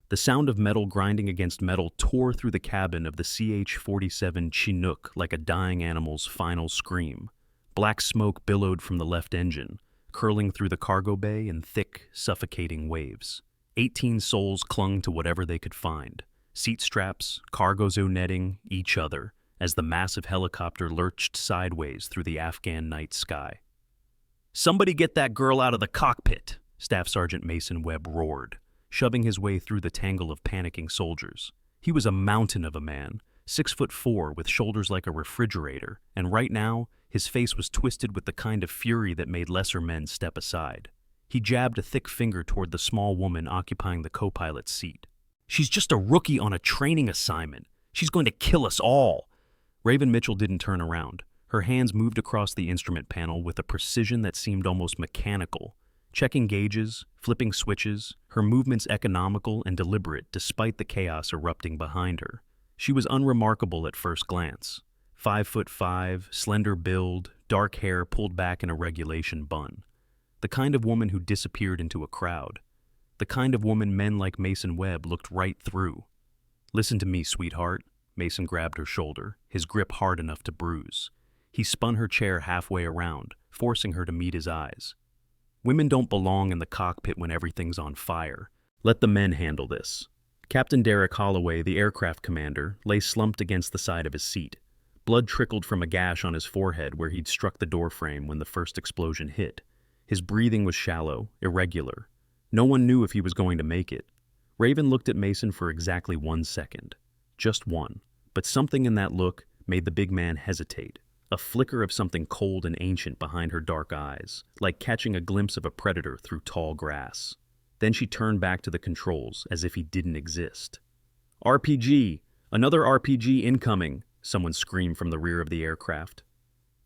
The sound of metal grinding against metal tore through the cabin of the CH-47 Chinook like a dying animal's final scream. Black smoke billowed from the left engine, curling through the cargo bay in thick, suffocating waves. 18 souls clung to whatever they could find. Seat straps, cargo netting, each other, as the massive helicopter lurched sideways through the Afghan night sky. "Somebody get that girl out of the cockpit!" Staff Sergeant Mason Webb roared, shoving his way through the tangle of panicking soldiers. He was a mountain of a man, 6'4", with shoulders like a refrigerator, and right now, his face was twisted with the kind of fury that made lesser men step aside. He jabbed a thick finger toward the small woman occupying the co-pilot's seat. "She's just a rookie on a training assignment. She's going to kill us all." Raven Mitchell didn't turn around. Her hands moved across the instrument panel with a precision that seemed almost mechanical. Checking gauges, flipping switches, her movements economical and deliberate despite the chaos erupting behind her. She was unremarkable at first glance. 5'5", slender build, dark hair pulled back in a regulation bun. The kind of woman who disappeared into a crowd. The kind of woman men like Mason Webb looked right through. "Listen to me, sweetheart." Mason grabbed her shoulder, his grip hard enough to bruise. He spun her chair halfway around, forcing her to meet his eyes. "Women don't belong in the cockpit when everything's on fire. Let the men handle this." Captain Derek Holloway, the aircraft commander, lay slumped against the side of his seat. Blood trickled from a gash on his forehead where he'd struck the doorframe when the first explosion hit. His breathing was shallow, irregular. No one knew if he was going to make it. Raven looked at Mason for exactly 1 second. Just one. But something in that look made the big man hesitate. A flicker of something cold and ancient behind her dark eyes, like catching a glimpse of a predator through tall grass. Then she turned back to the controls as if he didn't exist. "RPG! Another RPG incoming!" someone screamed from the rear of the aircraft.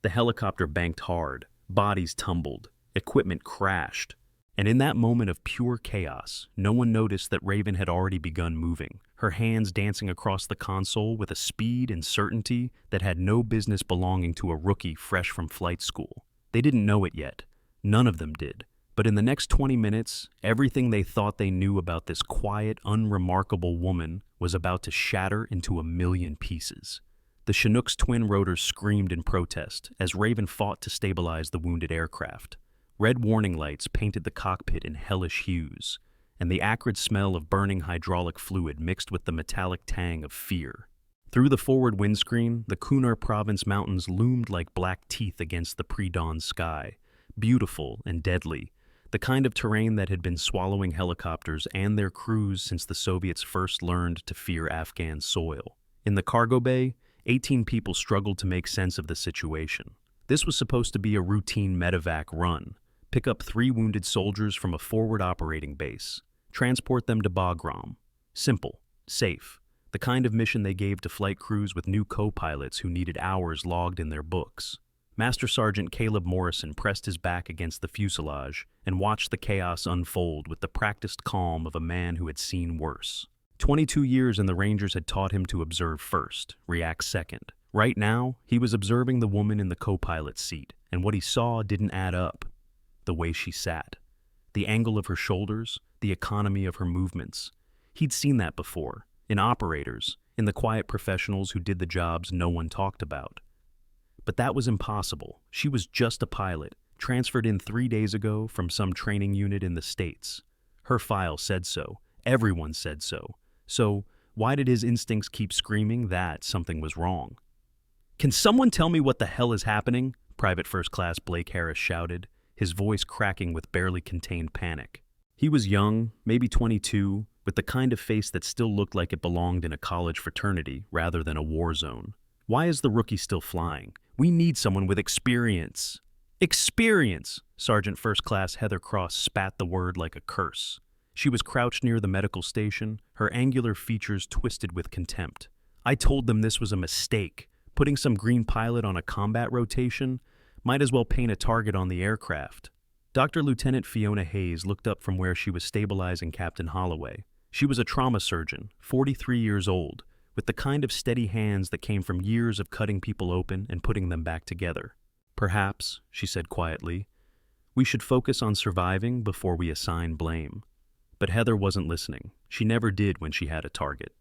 The helicopter banked hard, bodies tumbled, equipment crashed. And in that moment of pure chaos, no one noticed that Raven had already begun moving, her hands dancing across the console with a speed and certainty that had no business belonging to a rookie fresh from flight school. They didn't know it yet. None of them did. But in the next 20 minutes, everything they thought they knew about this quiet, unremarkable woman was about to shatter into a million pieces. The Chinook's twin rotors screamed in protest as Raven fought to stabilize the wounded aircraft. Red warning lights painted the cockpit in hellish hues, and the acrid smell of burning hydraulic fluid mixed with the metallic tang of fear. Through the forward windscreen, the Kunar province mountains loomed like black teeth against the pre-dawn sky, beautiful and deadly, the kind of terrain that had been swallowing helicopters and their crews since the Soviets first learned to fear Afghan soil. In the cargo bay, 18 people struggled to make sense of the situation. This was supposed to be a routine MEDEVAC run. Pick up 3 wounded soldiers from a forward operating base. Transport them to Bagram. Simple, safe, the kind of mission they gave to flight crews with new co-pilots who needed hours logged in their books. Master Sergeant Caleb Morrison pressed his back against the fuselage and watched the chaos unfold with the practiced calm of a man who had seen worse. 22 years in the Rangers had taught him to observe first, react second. Right now, he was observing the woman in the co-pilot's seat, and what he saw didn't add up. The way she sat, the angle of her shoulders, the economy of her movements. He'd seen that before, in operators, in the quiet professionals who did the jobs no one talked about. But that was impossible. She was just a pilot, transferred in 3 days ago from some training unit in the States. Her file said so. Everyone said so. So, why did his instincts keep screaming that something was wrong? "Can someone tell me what the hell is happening?" Private First Class Blake Harris shouted, his voice cracking with barely contained panic. He was young, maybe 22, with the kind of face that still looked like it belonged in a college fraternity rather than a war zone. "Why is the rookie still flying? We need someone with experience." "Experience!" Sergeant First Class Heather Cross spat the word like a curse. She was crouched near the medical station, her angular features twisted with contempt. "I told them this was a mistake. Putting some green pilot on a combat rotation? Might as well paint a target on the aircraft." Dr. Lieutenant Fiona Hayes looked up from where she was stabilizing Captain Holloway. She was a trauma surgeon, 43 years old, with the kind of steady hands that came from years of cutting people open and putting them back together. "Perhaps," she said quietly, "we should focus on surviving before we assign blame." But Heather wasn't listening. She never did when she had a target.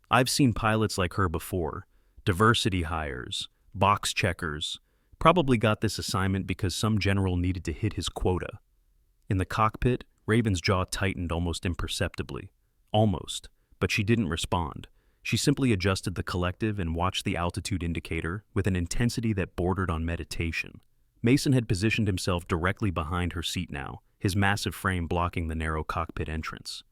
I've seen pilots like her before. Diversity hires, box checkers. Probably got this assignment because some general needed to hit his quota. In the cockpit, Raven's jaw tightened almost imperceptibly. Almost. But she didn't respond. She simply adjusted the collective and watched the altitude indicator with an intensity that bordered on meditation. Mason had positioned himself directly behind her seat now, his massive frame blocking the narrow cockpit entrance.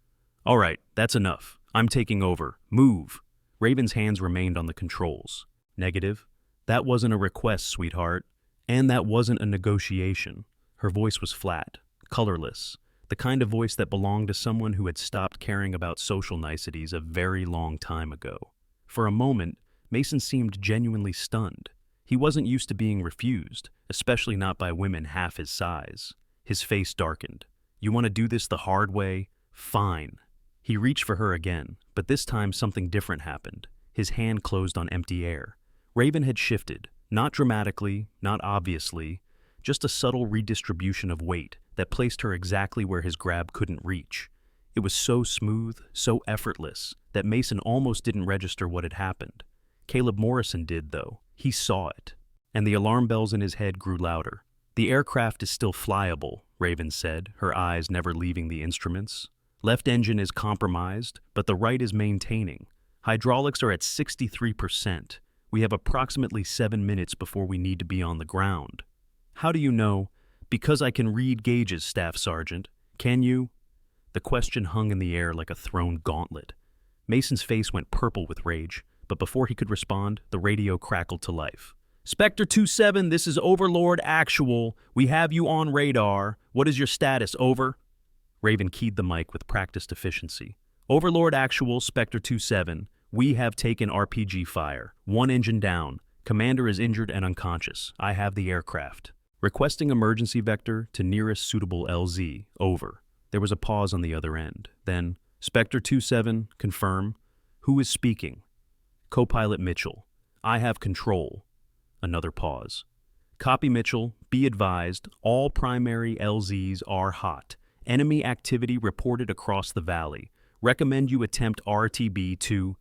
"All right, that's enough. I'm taking over. Move." Raven's hands remained on the controls. "Negative. That wasn't a request, sweetheart. And that wasn't a negotiation." Her voice was flat, colorless, the kind of voice that belonged to someone who had stopped caring about social niceties a very long time ago. For a moment, Mason seemed genuinely stunned. He wasn't used to being refused, especially not by women half his size. His face darkened. "You want to do this the hard way? Fine." He reached for her again, but this time something different happened. His hand closed on empty air. Raven had shifted, not dramatically, not obviously, just a subtle redistribution of weight that placed her exactly where his grab couldn't reach. It was so smooth, so effortless, that Mason almost didn't register what had happened. Caleb Morrison did, though. He saw it. And the alarm bells in his head grew louder. "The aircraft is still flyable," Raven said, her eyes never leaving the instruments. "Left engine is compromised, but the right is maintaining. Hydraulics are at 63%. We have approximately 7 minutes before we need to be on the ground." "How do you know?" "Because I can read gauges, Staff Sergeant." "Can you?" The question hung in the air like a thrown gauntlet. Mason's face went purple with rage, but before he could respond, the radio crackled to life. "Spectre 27, this is Overlord Actual. We have you on radar. What is your status? Over?" Raven keyed the mic with practiced efficiency. "Overlord Actual, Spectre 27. We have taken RPG fire. 1 engine down. Commander is injured and unconscious. I have the aircraft. Requesting emergency vector to nearest suitable LZ. Over." There was a pause on the other end. Then, "Spectre 27, confirm. Who is speaking?" "Co-pilot Mitchell. I have control." Another pause. "Copy, Mitchell. Be advised, all primary LZs are hot. Enemy activity reported across the valley. Recommend you attempt RTB to..."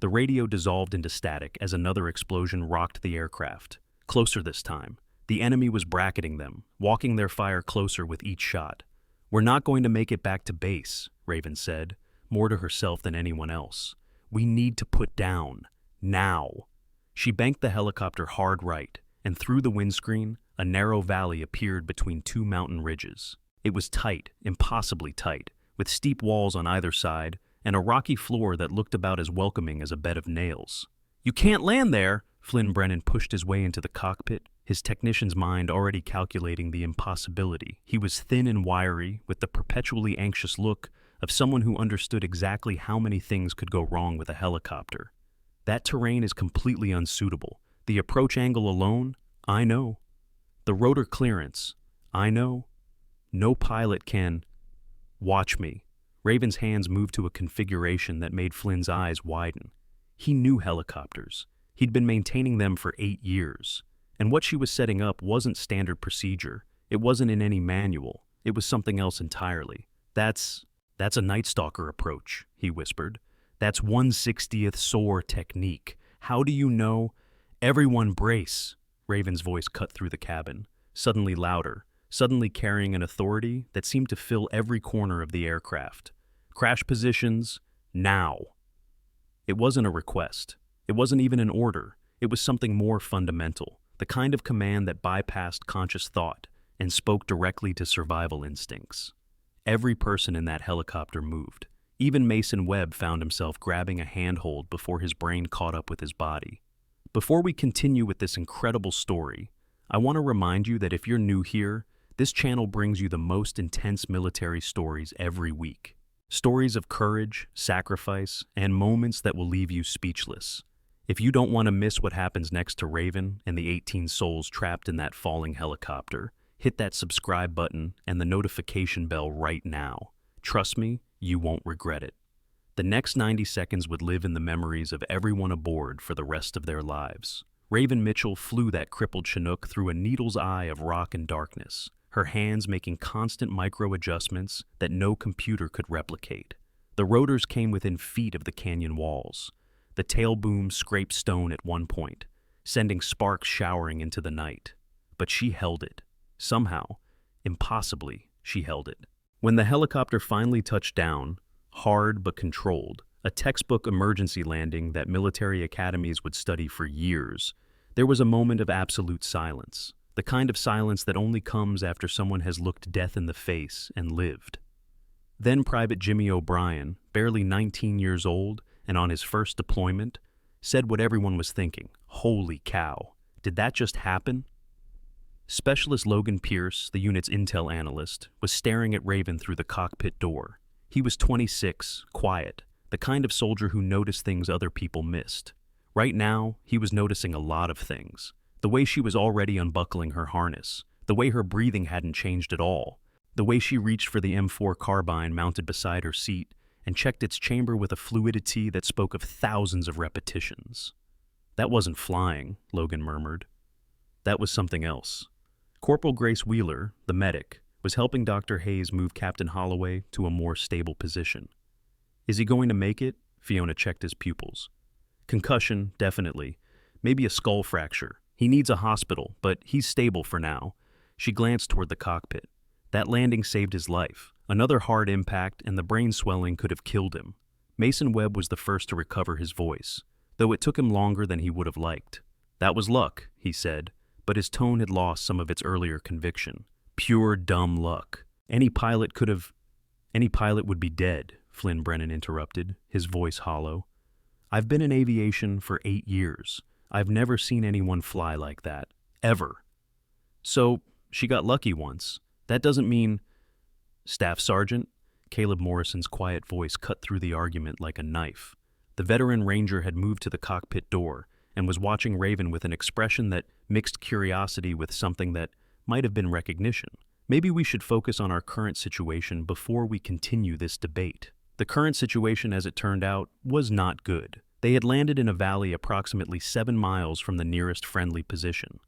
The radio dissolved into static as another explosion rocked the aircraft. Closer this time. The enemy was bracketing them, walking their fire closer with each shot. "We're not going to make it back to base," Raven said, more to herself than anyone else. "We need to put down. Now." She banked the helicopter hard right, and through the windscreen, a narrow valley appeared between 2 mountain ridges. It was tight, impossibly tight, with steep walls on either side, and a rocky floor that looked about as welcoming as a bed of nails. "You can't land there!" Flynn Brennan pushed his way into the cockpit, his technician's mind already calculating the impossibility. He was thin and wiry, with the perpetually anxious look of someone who understood exactly how many things could go wrong with a helicopter. "That terrain is completely unsuitable. The approach angle alone, I know. The rotor clearance, I know. No pilot can..." "Watch me." Raven's hands moved to a configuration that made Flynn's eyes widen. He knew helicopters. He'd been maintaining them for 8 years. And what she was setting up wasn't standard procedure. It wasn't in any manual. It was something else entirely. That's a Night Stalker approach," he whispered. "That's 1/60th SOAR technique. How do you know?" "Everyone brace." Raven's voice cut through the cabin, suddenly louder, suddenly carrying an authority that seemed to fill every corner of the aircraft. "Crash positions, now." It wasn't a request. It wasn't even an order. It was something more fundamental, the kind of command that bypassed conscious thought and spoke directly to survival instincts. Every person in that helicopter moved. Even Mason Webb found himself grabbing a handhold before his brain caught up with his body. Before we continue with this incredible story, I want to remind you that if you're new here, this channel brings you the most intense military stories every week. Stories of courage, sacrifice, and moments that will leave you speechless. If you don't want to miss what happens next to Raven and the 18 souls trapped in that falling helicopter, hit that subscribe button and the notification bell right now. Trust me, you won't regret it. The next 90 seconds would live in the memories of everyone aboard for the rest of their lives. Raven Mitchell flew that crippled Chinook through a needle's eye of rock and darkness, her hands making constant micro-adjustments that no computer could replicate. The rotors came within feet of the canyon walls. The tail boom scraped stone at one point, sending sparks showering into the night. But she held it. Somehow, impossibly, she held it. When the helicopter finally touched down, hard but controlled, a textbook emergency landing that military academies would study for years, there was a moment of absolute silence, the kind of silence that only comes after someone has looked death in the face and lived. Then Private Jimmy O'Brien, barely 19 years old and on his first deployment, said what everyone was thinking. Holy cow, did that just happen? Specialist Logan Pierce, the unit's intel analyst, was staring at Raven through the cockpit door. He was 26, quiet, the kind of soldier who noticed things other people missed. Right now, he was noticing a lot of things. The way she was already unbuckling her harness, the way her breathing hadn't changed at all, the way she reached for the M4 carbine mounted beside her seat and checked its chamber with a fluidity that spoke of thousands of repetitions. That wasn't flying, Logan murmured. That was something else. Corporal Grace Wheeler, the medic, was helping Dr. Hayes move Captain Holloway to a more stable position. Is he going to make it? Fiona checked his pupils. Concussion, definitely. Maybe a skull fracture. He needs a hospital, but he's stable for now. She glanced toward the cockpit. That landing saved his life. Another hard impact and the brain swelling could have killed him. Mason Webb was the first to recover his voice, though it took him longer than he would have liked. That was luck, he said, but his tone had lost some of its earlier conviction. Pure dumb luck. Any pilot would be dead, Flynn Brennan interrupted, his voice hollow. I've been in aviation for 8 years. I've never seen anyone fly like that. Ever. So, she got lucky once. That doesn't mean... Staff Sergeant? Caleb Morrison's quiet voice cut through the argument like a knife. The veteran ranger had moved to the cockpit door and was watching Raven with an expression that mixed curiosity with something that might have been recognition. Maybe we should focus on our current situation before we continue this debate. The current situation, as it turned out, was not good. They had landed in a valley approximately 7 miles from the nearest friendly position.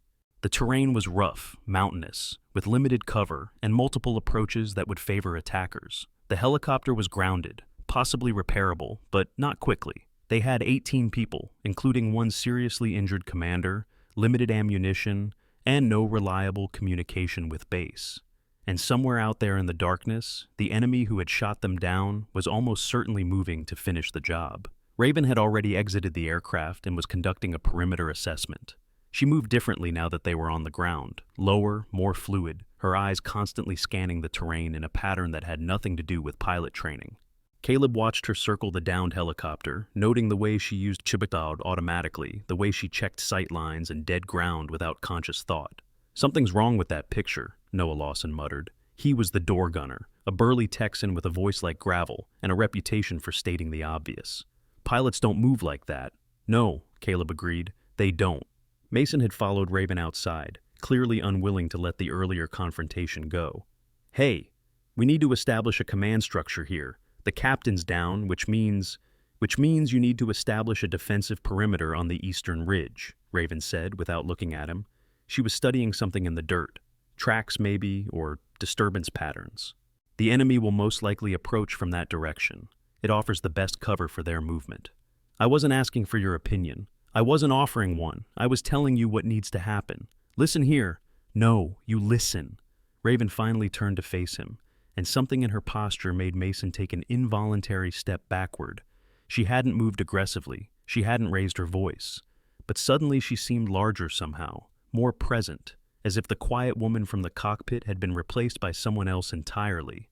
The terrain was rough, mountainous, with limited cover and multiple approaches that would favor attackers. The helicopter was grounded, possibly repairable, but not quickly. They had 18 people, including one seriously injured commander, limited ammunition, and no reliable communication with base. And somewhere out there in the darkness, the enemy who had shot them down was almost certainly moving to finish the job. Raven had already exited the aircraft and was conducting a perimeter assessment. She moved differently now that they were on the ground, lower, more fluid, her eyes constantly scanning the terrain in a pattern that had nothing to do with pilot training. Caleb watched her circle the downed helicopter, noting the way she used Chibitard automatically, the way she checked sight lines and dead ground without conscious thought. Something's wrong with that picture, Noah Lawson muttered. He was the door gunner, a burly Texan with a voice like gravel and a reputation for stating the obvious. Pilots don't move like that. No, Caleb agreed, they don't. Mason had followed Raven outside, clearly unwilling to let the earlier confrontation go. Hey, we need to establish a command structure here. The captain's down, which means you need to establish a defensive perimeter on the eastern ridge, Raven said without looking at him. She was studying something in the dirt. Tracks maybe, or disturbance patterns. The enemy will most likely approach from that direction. It offers the best cover for their movement. I wasn't asking for your opinion. I wasn't offering one. I was telling you what needs to happen. Listen here. No, you listen. Raven finally turned to face him, and something in her posture made Mason take an involuntary step backward. She hadn't moved aggressively. She hadn't raised her voice. But suddenly she seemed larger somehow, more present, as if the quiet woman from the cockpit had been replaced by someone else entirely.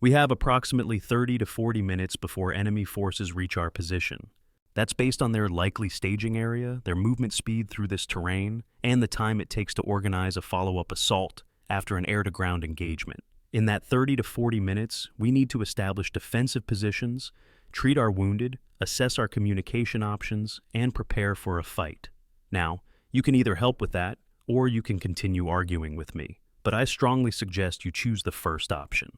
We have approximately 30 to 40 minutes before enemy forces reach our position. That's based on their likely staging area, their movement speed through this terrain, and the time it takes to organize a follow-up assault after an air-to-ground engagement. In that 30 to 40 minutes, we need to establish defensive positions, treat our wounded, assess our communication options, and prepare for a fight. Now, you can either help with that, or you can continue arguing with me, but I strongly suggest you choose the first option.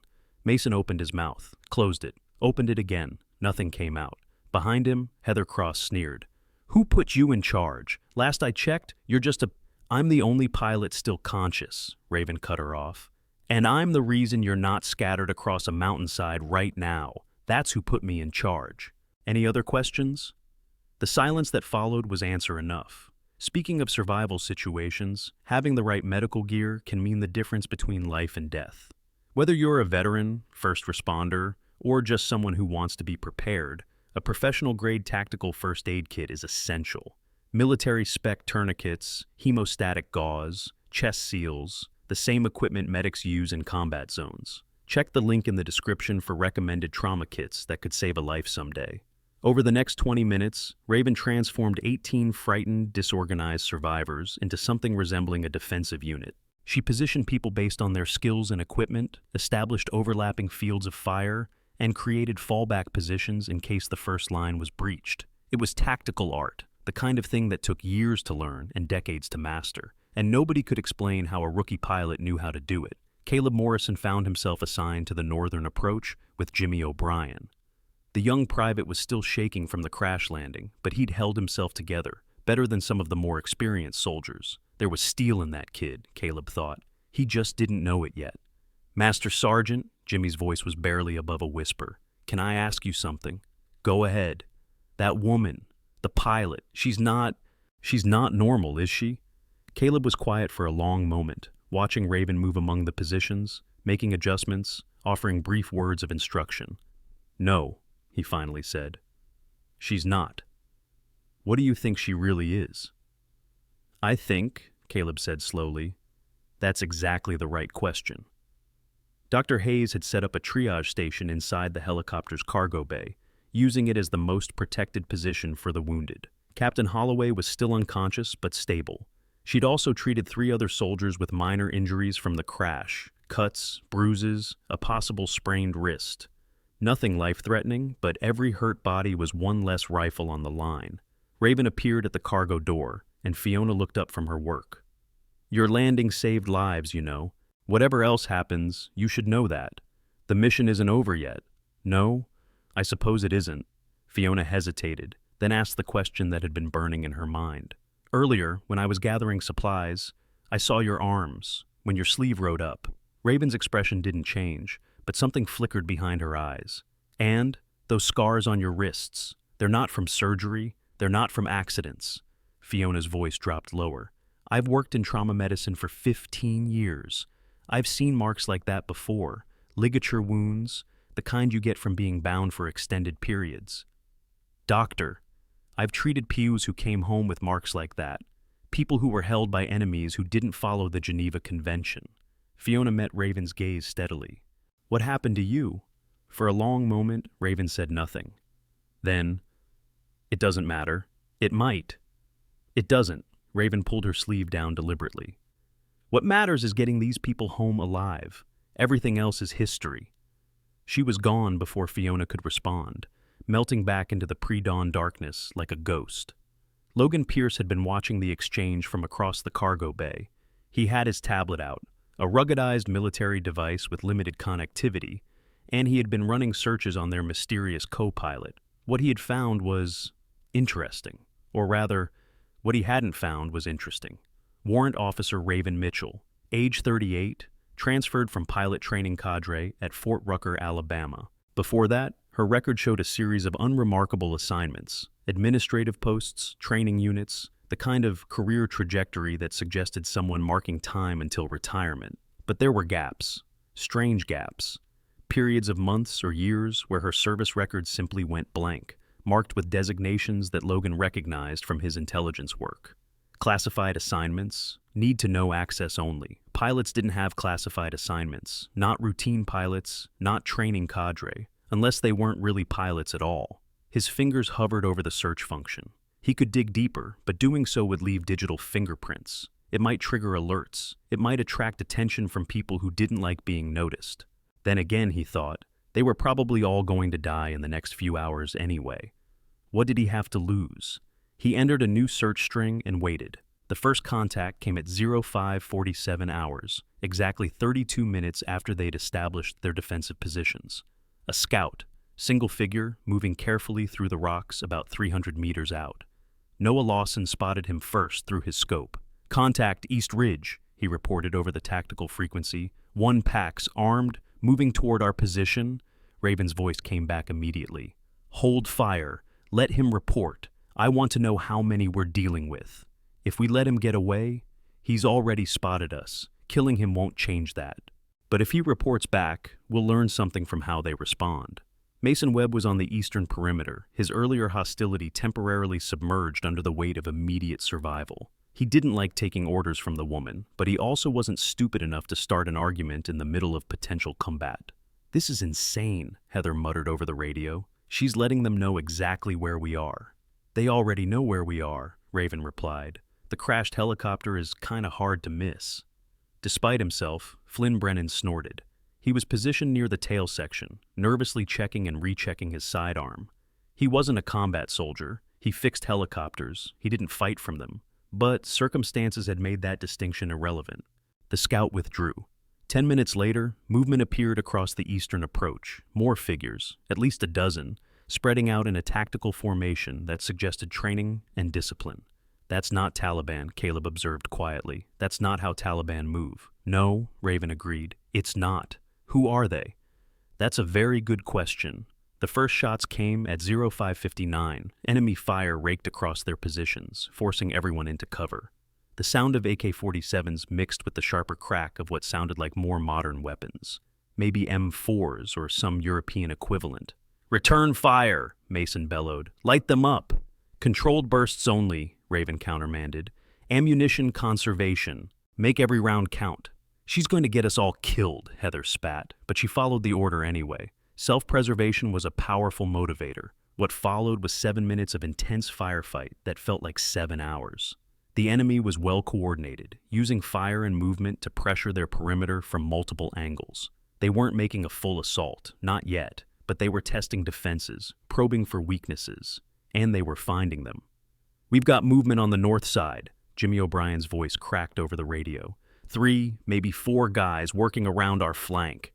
Mason opened his mouth, closed it, opened it again. Nothing came out. Behind him, Heather Cross sneered. Who put you in charge? Last I checked, you're just a... I'm the only pilot still conscious, Raven cut her off. And I'm the reason you're not scattered across a mountainside right now. That's who put me in charge. Any other questions? The silence that followed was answer enough. Speaking of survival situations, having the right medical gear can mean the difference between life and death. Whether you're a veteran, first responder, or just someone who wants to be prepared, a professional-grade tactical first aid kit is essential. Military spec tourniquets, hemostatic gauze, chest seals, the same equipment medics use in combat zones. Check the link in the description for recommended trauma kits that could save a life someday. Over the next 20 minutes, Raven transformed 18 frightened, disorganized survivors into something resembling a defensive unit. She positioned people based on their skills and equipment, established overlapping fields of fire, and created fallback positions in case the first line was breached. It was tactical art, the kind of thing that took years to learn and decades to master, and nobody could explain how a rookie pilot knew how to do it. Caleb Morrison found himself assigned to the northern approach with Jimmy O'Brien. The young private was still shaking from the crash landing, but he'd held himself together, better than some of the more experienced soldiers. There was steel in that kid, Caleb thought. He just didn't know it yet. Master Sergeant, Jimmy's voice was barely above a whisper. Can I ask you something? Go ahead. That woman, the pilot, she's not normal, is she? Caleb was quiet for a long moment, watching Raven move among the positions, making adjustments, offering brief words of instruction. No, he finally said. She's not. What do you think she really is? I think, Caleb said slowly, that's exactly the right question. Dr. Hayes had set up a triage station inside the helicopter's cargo bay, using it as the most protected position for the wounded. Captain Holloway was still unconscious but stable. She'd also treated 3 other soldiers with minor injuries from the crash, cuts, bruises, a possible sprained wrist. Nothing life-threatening, but every hurt body was one less rifle on the line. Raven appeared at the cargo door, and Fiona looked up from her work. Your landing saved lives, you know. Whatever else happens, you should know that. The mission isn't over yet. No? I suppose it isn't. Fiona hesitated, then asked the question that had been burning in her mind. Earlier, when I was gathering supplies, I saw your arms, when your sleeve rode up. Raven's expression didn't change, but something flickered behind her eyes. And those scars on your wrists, they're not from surgery, they're not from accidents. Fiona's voice dropped lower. I've worked in trauma medicine for 15 years. I've seen marks like that before, ligature wounds, the kind you get from being bound for extended periods. Doctor, I've treated POWs who came home with marks like that, people who were held by enemies who didn't follow the Geneva Convention. Fiona met Raven's gaze steadily. What happened to you? For a long moment, Raven said nothing. Then, it doesn't matter. It might. It doesn't. Raven pulled her sleeve down deliberately. What matters is getting these people home alive. Everything else is history. She was gone before Fiona could respond, melting back into the pre-dawn darkness like a ghost. Logan Pierce had been watching the exchange from across the cargo bay. He had his tablet out, a ruggedized military device with limited connectivity, and he had been running searches on their mysterious co-pilot. What he had found was interesting, or rather, what he hadn't found was interesting. Warrant Officer Raven Mitchell, age 38, transferred from pilot training cadre at Fort Rucker, Alabama. Before that, her record showed a series of unremarkable assignments, administrative posts, training units, the kind of career trajectory that suggested someone marking time until retirement. But there were gaps, strange gaps, periods of months or years where her service record simply went blank, marked with designations that Logan recognized from his intelligence work. Classified assignments, need-to-know access only. Pilots didn't have classified assignments, not routine pilots, not training cadre, unless they weren't really pilots at all. His fingers hovered over the search function. He could dig deeper, but doing so would leave digital fingerprints. It might trigger alerts. It might attract attention from people who didn't like being noticed. Then again, he thought, they were probably all going to die in the next few hours anyway. What did he have to lose? He entered a new search string and waited. The first contact came at 0547 hours, exactly 32 minutes after they'd established their defensive positions. A scout, single figure, moving carefully through the rocks about 300 meters out. Noah Lawson spotted him first through his scope. Contact East Ridge, he reported over the tactical frequency. 1 PAX, armed, moving toward our position. Raven's voice came back immediately. Hold fire. Let him report. I want to know how many we're dealing with. If we let him get away, he's already spotted us. Killing him won't change that. But if he reports back, we'll learn something from how they respond. Mason Webb was on the eastern perimeter, his earlier hostility temporarily submerged under the weight of immediate survival. He didn't like taking orders from the woman, but he also wasn't stupid enough to start an argument in the middle of potential combat. This is insane, Heather muttered over the radio. She's letting them know exactly where we are. They already know where we are, Raven replied. The crashed helicopter is kinda hard to miss. Despite himself, Flynn Brennan snorted. He was positioned near the tail section, nervously checking and rechecking his sidearm. He wasn't a combat soldier. He fixed helicopters. He didn't fight from them. But circumstances had made that distinction irrelevant. The scout withdrew. 10 minutes later, movement appeared across the eastern approach. More figures, at least a dozen, spreading out in a tactical formation that suggested training and discipline. That's not Taliban, Caleb observed quietly. That's not how Taliban move. No, Raven agreed. It's not. Who are they? That's a very good question. The first shots came at 0559. Enemy fire raked across their positions, forcing everyone into cover. The sound of AK-47s mixed with the sharper crack of what sounded like more modern weapons. Maybe M4s or some European equivalent. Return fire, Mason bellowed. Light them up. Controlled bursts only, Raven countermanded. Ammunition conservation. Make every round count. She's going to get us all killed, Heather spat, but she followed the order anyway. Self-preservation was a powerful motivator. What followed was 7 minutes of intense firefight that felt like 7 hours. The enemy was well coordinated, using fire and movement to pressure their perimeter from multiple angles. They weren't making a full assault, not yet, but they were testing defenses, probing for weaknesses, and they were finding them. We've got movement on the north side, Jimmy O'Brien's voice cracked over the radio. 3, maybe 4 guys working around our flank.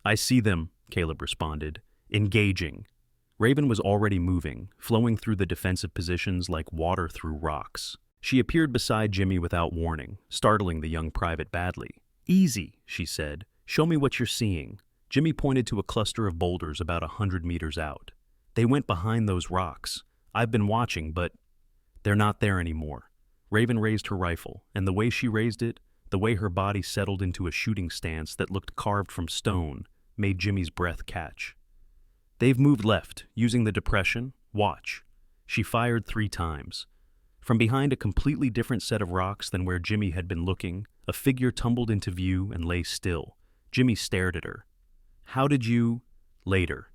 I see them, Caleb responded. Engaging. Raven was already moving, flowing through the defensive positions like water through rocks. She appeared beside Jimmy without warning, startling the young private badly. Easy, she said. Show me what you're seeing. Jimmy pointed to a cluster of boulders about 100 meters out. They went behind those rocks. I've been watching, but they're not there anymore. Raven raised her rifle, and the way she raised it, the way her body settled into a shooting stance that looked carved from stone, made Jimmy's breath catch. They've moved left, using the depression. Watch. She fired 3 times. From behind a completely different set of rocks than where Jimmy had been looking, a figure tumbled into view and lay still. Jimmy stared at her. How did you... Later.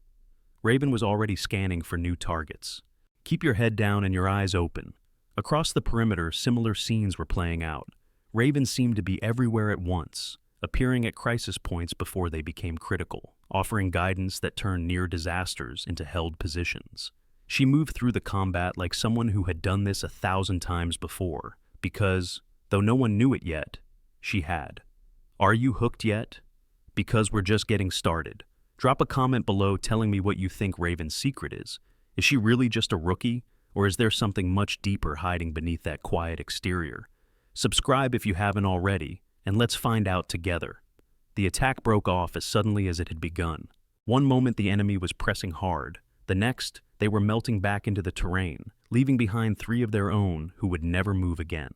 Raven was already scanning for new targets. Keep your head down and your eyes open. Across the perimeter, similar scenes were playing out. Raven seemed to be everywhere at once, appearing at crisis points before they became critical, offering guidance that turned near disasters into held positions. She moved through the combat like someone who had done this 1,000 times before, because, though no one knew it yet, she had. Are you hooked yet? Because we're just getting started. Drop a comment below telling me what you think Raven's secret is. Is she really just a rookie, or is there something much deeper hiding beneath that quiet exterior? Subscribe if you haven't already, and let's find out together. The attack broke off as suddenly as it had begun. One moment the enemy was pressing hard. The next, they were melting back into the terrain, leaving behind 3 of their own who would never move again.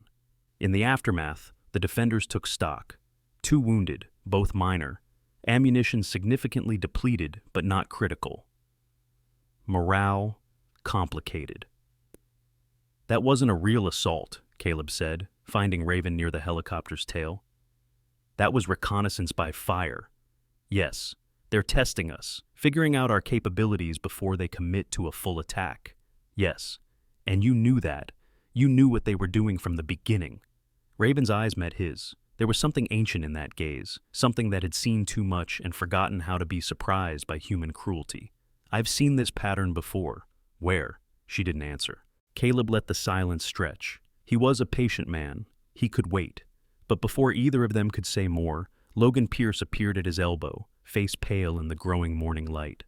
In the aftermath, the defenders took stock. 2 wounded, both minor. Ammunition significantly depleted, but not critical. Morale complicated. That wasn't a real assault, Caleb said, finding Raven near the helicopter's tail. That was reconnaissance by fire. Yes, they're testing us, figuring out our capabilities before they commit to a full attack. Yes, and you knew that. You knew what they were doing from the beginning. Raven's eyes met his. There was something ancient in that gaze, something that had seen too much and forgotten how to be surprised by human cruelty. I've seen this pattern before. Where? She didn't answer. Caleb let the silence stretch. He was a patient man. He could wait. But before either of them could say more, Logan Pierce appeared at his elbow, face pale in the growing morning light.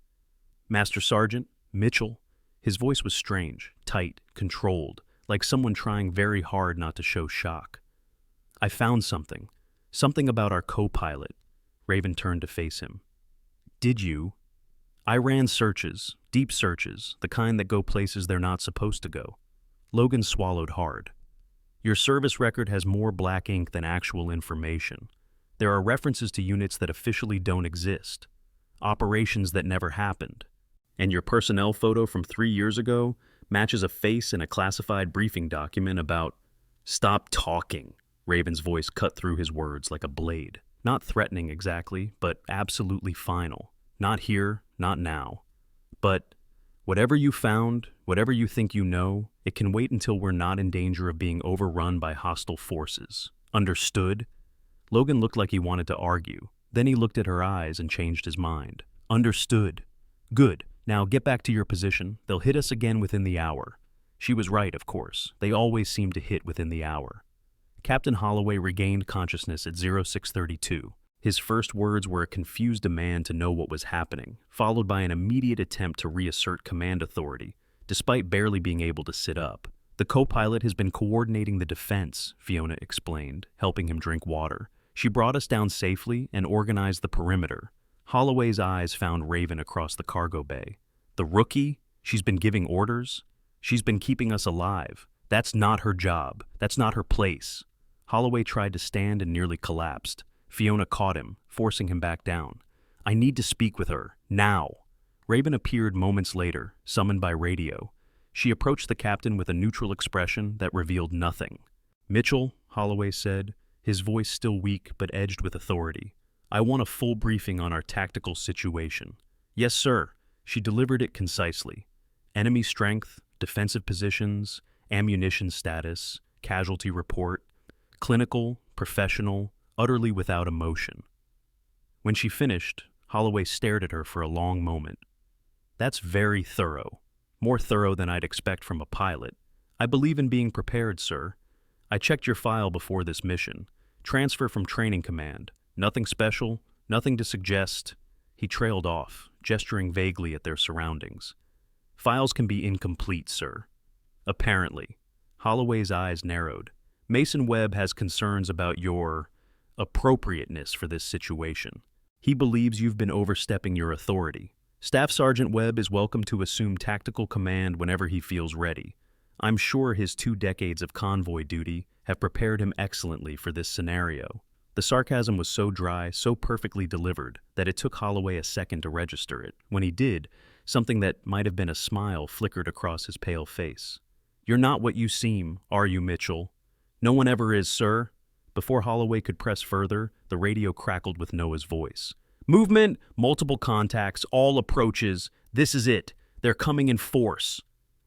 Master Sergeant, Mitchell. His voice was strange, tight, controlled, like someone trying very hard not to show shock. I found something. Something about our co-pilot. Raven turned to face him. Did you? I ran searches, deep searches, the kind that go places they're not supposed to go. Logan swallowed hard. Your service record has more black ink than actual information. There are references to units that officially don't exist, operations that never happened. And your personnel photo from 3 years ago matches a face in a classified briefing document about... Stop talking. Raven's voice cut through his words like a blade. Not threatening exactly, but absolutely final. Not here, not now. But whatever you found, whatever you think you know, it can wait until we're not in danger of being overrun by hostile forces. Understood? Logan looked like he wanted to argue. Then he looked at her eyes and changed his mind. Understood. Good. Now get back to your position. They'll hit us again within the hour. She was right, of course. They always seem to hit within the hour. Captain Holloway regained consciousness at 0632. His first words were a confused demand to know what was happening, followed by an immediate attempt to reassert command authority, despite barely being able to sit up. The co-pilot has been coordinating the defense, Fiona explained, helping him drink water. She brought us down safely and organized the perimeter. Holloway's eyes found Raven across the cargo bay. The rookie? She's been giving orders? She's been keeping us alive. That's not her job. That's not her place. Holloway tried to stand and nearly collapsed. Fiona caught him, forcing him back down. I need to speak with her, now. Raven appeared moments later, summoned by radio. She approached the captain with a neutral expression that revealed nothing. Mitchell, Holloway said, his voice still weak but edged with authority. I want a full briefing on our tactical situation. Yes, sir. She delivered it concisely. Enemy strength, defensive positions, ammunition status, casualty report, clinical, professional, utterly without emotion. When she finished, Holloway stared at her for a long moment. That's very thorough. More thorough than I'd expect from a pilot. I believe in being prepared, sir. I checked your file before this mission. Transfer from training command. Nothing special, nothing to suggest. He trailed off, gesturing vaguely at their surroundings. Files can be incomplete, sir. Apparently. Holloway's eyes narrowed. Mason Webb has concerns about your appropriateness for this situation. He believes you've been overstepping your authority. Staff Sergeant Webb is welcome to assume tactical command whenever he feels ready. I'm sure his 2 decades of convoy duty have prepared him excellently for this scenario. The sarcasm was so dry, so perfectly delivered, that it took Holloway a second to register it. When he did, something that might have been a smile flickered across his pale face. You're not what you seem, are you, Mitchell? No one ever is, sir. Before Holloway could press further, the radio crackled with Noah's voice. Movement, multiple contacts, all approaches. This is it. They're coming in force.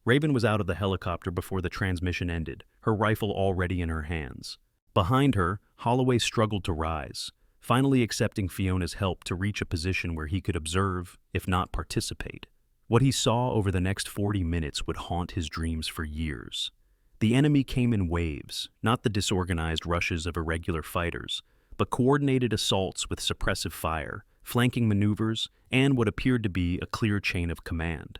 Raven was out of the helicopter before the transmission ended, her rifle already in her hands. Behind her, Holloway struggled to rise, finally accepting Fiona's help to reach a position where he could observe, if not participate. What he saw over the next 40 minutes would haunt his dreams for years. The enemy came in waves, not the disorganized rushes of irregular fighters, but coordinated assaults with suppressive fire, flanking maneuvers, and what appeared to be a clear chain of command.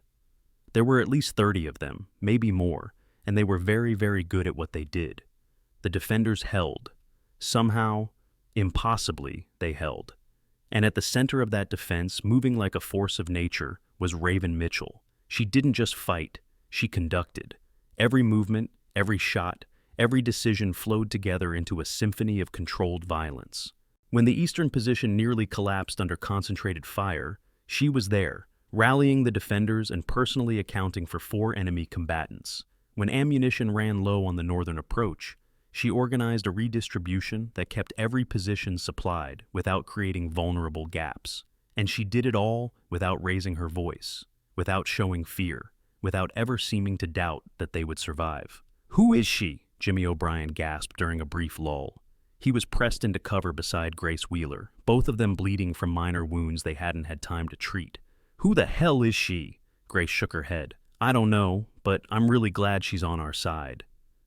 There were at least 30 of them, maybe more, and they were very, very good at what they did. The defenders held. Somehow, impossibly, they held. And at the center of that defense, moving like a force of nature, was Raven Mitchell. She didn't just fight, she conducted. Every movement, every shot, every decision flowed together into a symphony of controlled violence. When the eastern position nearly collapsed under concentrated fire, she was there, rallying the defenders and personally accounting for 4 enemy combatants. When ammunition ran low on the northern approach, she organized a redistribution that kept every position supplied without creating vulnerable gaps. And she did it all without raising her voice, without showing fear, without ever seeming to doubt that they would survive. Who is she? Jimmy O'Brien gasped during a brief lull. He was pressed into cover beside Grace Wheeler, both of them bleeding from minor wounds they hadn't had time to treat. Who the hell is she? Grace shook her head. I don't know, but I'm really glad she's on our side.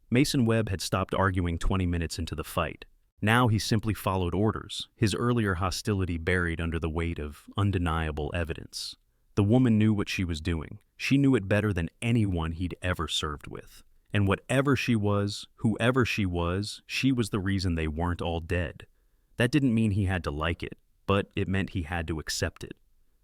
Mason Webb had stopped arguing 20 minutes into the fight. Now he simply followed orders, his earlier hostility buried under the weight of undeniable evidence. The woman knew what she was doing. She knew it better than anyone he'd ever served with. And whatever she was, whoever she was the reason they weren't all dead. That didn't mean he had to like it, but it meant he had to accept it.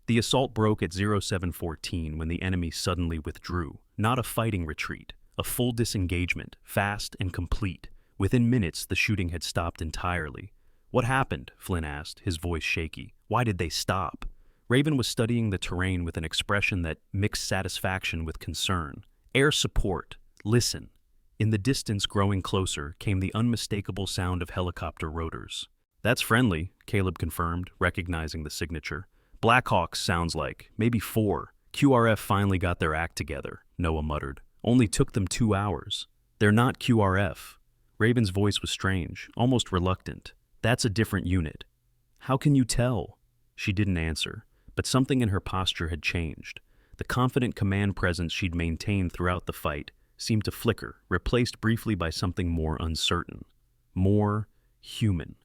The assault broke at 0714 when the enemy suddenly withdrew, not a fighting retreat, a full disengagement, fast and complete. Within minutes, the shooting had stopped entirely. "What happened?" Flynn asked, his voice shaky. "Why did they stop?" Raven was studying the terrain with an expression that mixed satisfaction with concern. "Air support. Listen." In the distance, growing closer, came the unmistakable sound of helicopter rotors. "That's friendly," Caleb confirmed, recognizing the signature. "Blackhawks sounds like. Maybe 4. QRF finally got their act together," Noah muttered. "Only took them 2 hours. They're not QRF." Raven's voice was strange, almost reluctant. "That's a different unit." "How can you tell?" She didn't answer, but something in her posture had changed. The confident command presence she'd maintained throughout the fight seemed to flicker, replaced briefly by something more uncertain, more human.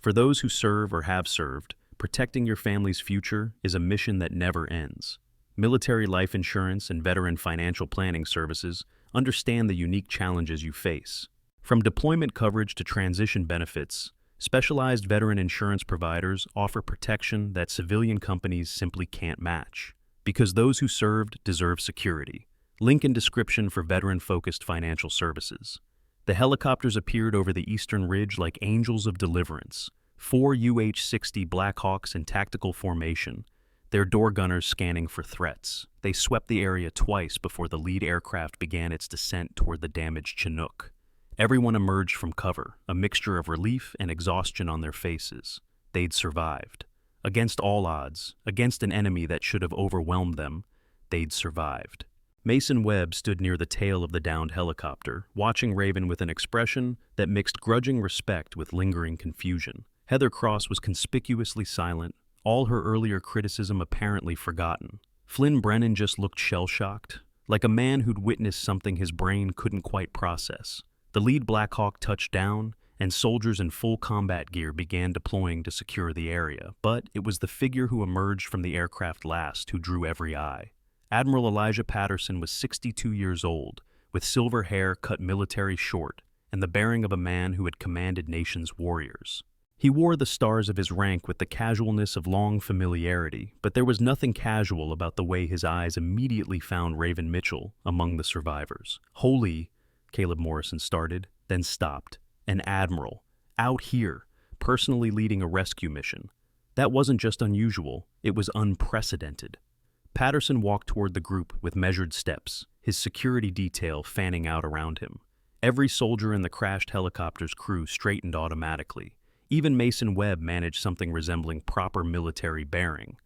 For those who serve or have served, protecting your family's future is a mission that never ends. Military life insurance and veteran financial planning services understand the unique challenges you face. From deployment coverage to transition benefits, specialized veteran insurance providers offer protection that civilian companies simply can't match. Because those who served deserve security. Link in description for veteran-focused financial services. The helicopters appeared over the eastern ridge like angels of deliverance. 4 UH-60 Blackhawks in tactical formation, their door gunners scanning for threats. They swept the area twice before the lead aircraft began its descent toward the damaged Chinook. Everyone emerged from cover, a mixture of relief and exhaustion on their faces. They'd survived. Against all odds, against an enemy that should have overwhelmed them, they'd survived. Mason Webb stood near the tail of the downed helicopter, watching Raven with an expression that mixed grudging respect with lingering confusion. Heather Cross was conspicuously silent, all her earlier criticism apparently forgotten. Flynn Brennan just looked shell-shocked, like a man who'd witnessed something his brain couldn't quite process. The lead Black Hawk touched down, and soldiers in full combat gear began deploying to secure the area, but it was the figure who emerged from the aircraft last who drew every eye. Admiral Elijah Patterson was 62 years old, with silver hair cut military short, and the bearing of a man who had commanded nations' warriors. He wore the stars of his rank with the casualness of long familiarity, but there was nothing casual about the way his eyes immediately found Raven Mitchell among the survivors. "Holy," Caleb Morrison started, then stopped. "An admiral, out here, personally leading a rescue mission. That wasn't just unusual, it was unprecedented." Patterson walked toward the group with measured steps, his security detail fanning out around him. Every soldier in the crashed helicopter's crew straightened automatically. Even Mason Webb managed something resembling proper military bearing.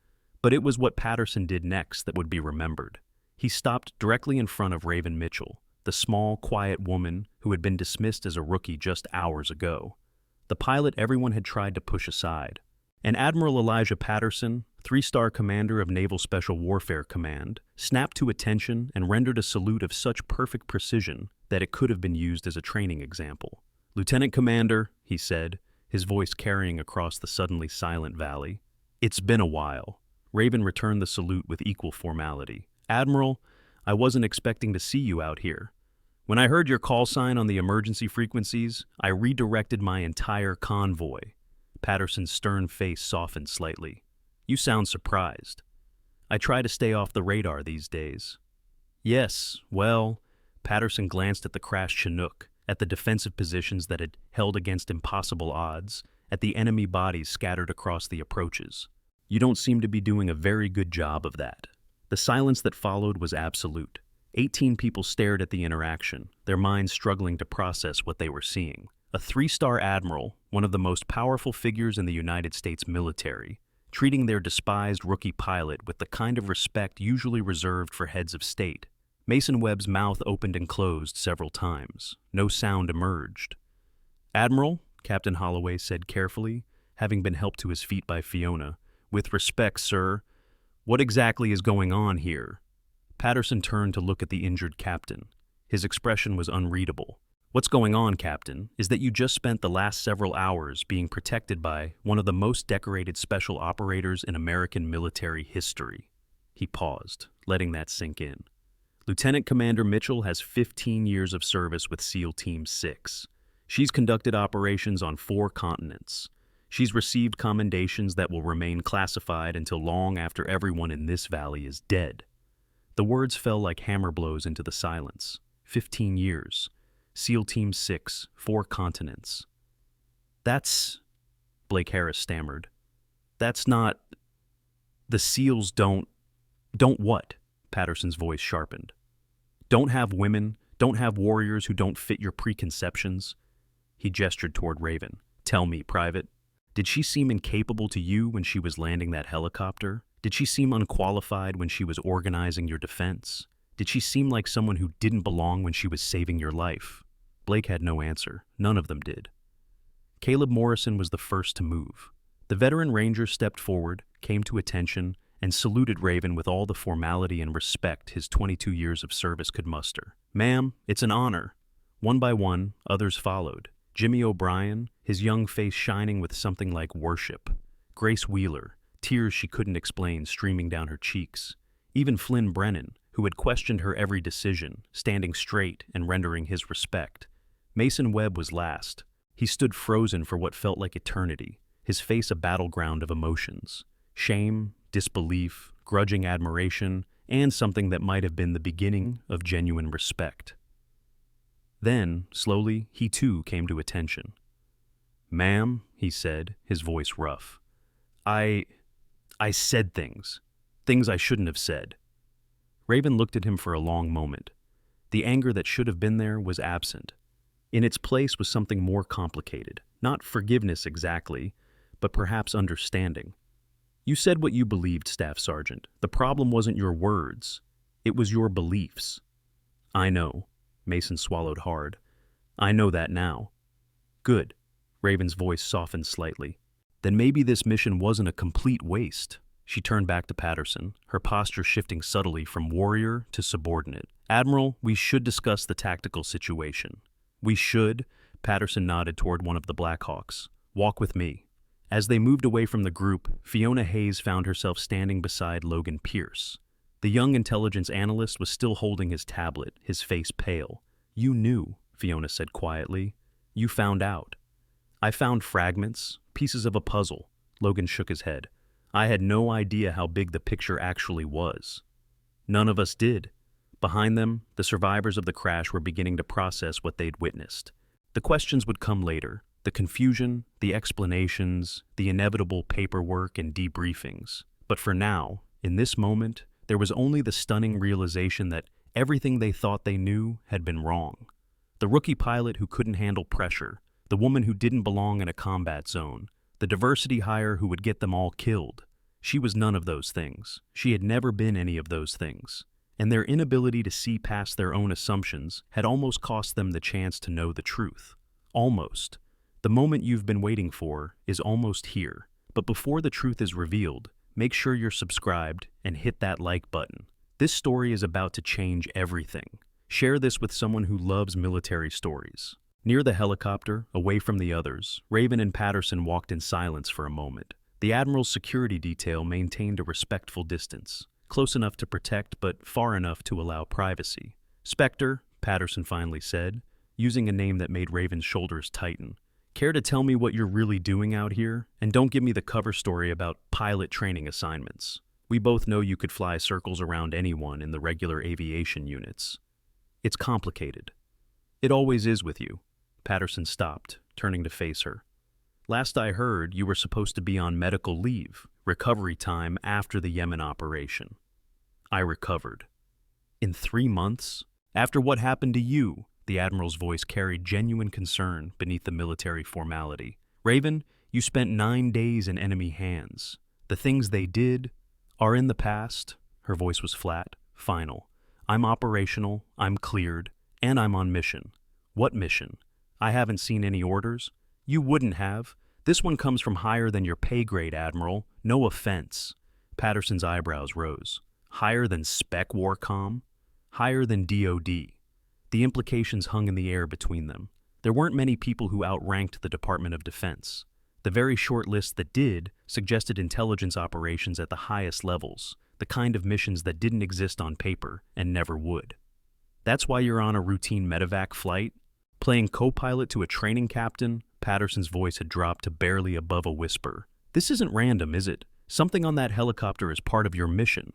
But it was what Patterson did next that would be remembered. He stopped directly in front of Raven Mitchell, the small, quiet woman who had been dismissed as a rookie just hours ago. The pilot everyone had tried to push aside. And Admiral Elijah Patterson, 3-star commander of Naval Special Warfare Command, snapped to attention and rendered a salute of such perfect precision that it could have been used as a training example. "Lieutenant Commander," he said, his voice carrying across the suddenly silent valley. "It's been a while." Raven returned the salute with equal formality. "Admiral, I wasn't expecting to see you out here. When I heard your call sign on the emergency frequencies, I redirected my entire convoy." Patterson's stern face softened slightly. "You sound surprised." "I try to stay off the radar these days." "Yes, well," Patterson glanced at the crashed Chinook, at the defensive positions that had held against impossible odds, at the enemy bodies scattered across the approaches. "You don't seem to be doing a very good job of that." The silence that followed was absolute. 18 people stared at the interaction, their minds struggling to process what they were seeing. A 3-star admiral, one of the most powerful figures in the United States military, treating their despised rookie pilot with the kind of respect usually reserved for heads of state. Mason Webb's mouth opened and closed several times. No sound emerged. "Admiral," Captain Holloway said carefully, having been helped to his feet by Fiona, "with respect, sir, what exactly is going on here?" Patterson turned to look at the injured captain. His expression was unreadable. "What's going on, Captain, is that you just spent the last several hours being protected by one of the most decorated special operators in American military history." He paused, letting that sink in. "Lieutenant Commander Mitchell has 15 years of service with SEAL Team 6. She's conducted operations on 4 continents. She's received commendations that will remain classified until long after everyone in this valley is dead. The words fell like hammer blows into the silence. 15 years. SEAL Team 6, 4 continents. That's... Blake Harris stammered. That's not... The SEALs don't what? Patterson's voice sharpened. Don't have women, don't have warriors who don't fit your preconceptions. He gestured toward Raven. Tell me, Private, did she seem incapable to you when she was landing that helicopter? Did she seem unqualified when she was organizing your defense? Did she seem like someone who didn't belong when she was saving your life? Blake had no answer. None of them did. Caleb Morrison was the first to move. The veteran ranger stepped forward, came to attention, and saluted Raven with all the formality and respect his 22 years of service could muster. Ma'am, it's an honor. One by one, others followed. Jimmy O'Brien, his young face shining with something like worship. Grace Wheeler, tears she couldn't explain streaming down her cheeks. Even Flynn Brennan, who had questioned her every decision, standing straight and rendering his respect. Mason Webb was last. He stood frozen for what felt like eternity, his face a battleground of emotions. Shame, disbelief, grudging admiration, and something that might have been the beginning of genuine respect. Then, slowly, he too came to attention. Ma'am, he said, his voice rough. I said things I shouldn't have said. Raven looked at him for a long moment. The anger that should have been there was absent. In its place was something more complicated, not forgiveness exactly, but perhaps understanding. You said what you believed, Staff Sergeant. The problem wasn't your words. It was your beliefs. I know. Mason swallowed hard. I know that now. Good. Raven's voice softened slightly. Then maybe this mission wasn't a complete waste. She turned back to Patterson, her posture shifting subtly from warrior to subordinate. Admiral, we should discuss the tactical situation. We should, Patterson nodded toward one of the Blackhawks. Walk with me. As they moved away from the group, Fiona Hayes found herself standing beside Logan Pierce. The young intelligence analyst was still holding his tablet, his face pale. You knew, Fiona said quietly. You found out. I found fragments, pieces of a puzzle. Logan shook his head. I had no idea how big the picture actually was. None of us did. Behind them, the survivors of the crash were beginning to process what they'd witnessed. The questions would come later. The confusion, the explanations, the inevitable paperwork and debriefings. But for now, in this moment, there was only the stunning realization that everything they thought they knew had been wrong. The rookie pilot who couldn't handle pressure, the woman who didn't belong in a combat zone, the diversity hire who would get them all killed. She was none of those things. She had never been any of those things. And their inability to see past their own assumptions had almost cost them the chance to know the truth. Almost. The moment you've been waiting for is almost here. But before the truth is revealed, make sure you're subscribed and hit that like button. This story is about to change everything. Share this with someone who loves military stories. Near the helicopter, away from the others, Raven and Patterson walked in silence for a moment. The Admiral's security detail maintained a respectful distance, close enough to protect but far enough to allow privacy. Spectre, Patterson finally said, using a name that made Raven's shoulders tighten. Care to tell me what you're really doing out here? And don't give me the cover story about pilot training assignments. We both know you could fly circles around anyone in the regular aviation units. It's complicated. It always is with you. Patterson stopped, turning to face her. Last I heard, you were supposed to be on medical leave, recovery time after the Yemen operation. I recovered. In 3 months? After what happened to you? The Admiral's voice carried genuine concern beneath the military formality. Raven, you spent 9 days in enemy hands. The things they did are in the past. Her voice was flat, final. I'm operational, I'm cleared, and I'm on mission. What mission? I haven't seen any orders. You wouldn't have. This one comes from higher than your pay grade, Admiral. No offense. Patterson's eyebrows rose. Higher than Spec Warcom? Higher than DOD. The implications hung in the air between them. There weren't many people who outranked the Department of Defense. The very short list that did suggested intelligence operations at the highest levels, the kind of missions that didn't exist on paper and never would. That's why you're on a routine MEDEVAC flight? Playing co-pilot to a training captain, Patterson's voice had dropped to barely above a whisper. "This isn't random, is it? Something on that helicopter is part of your mission."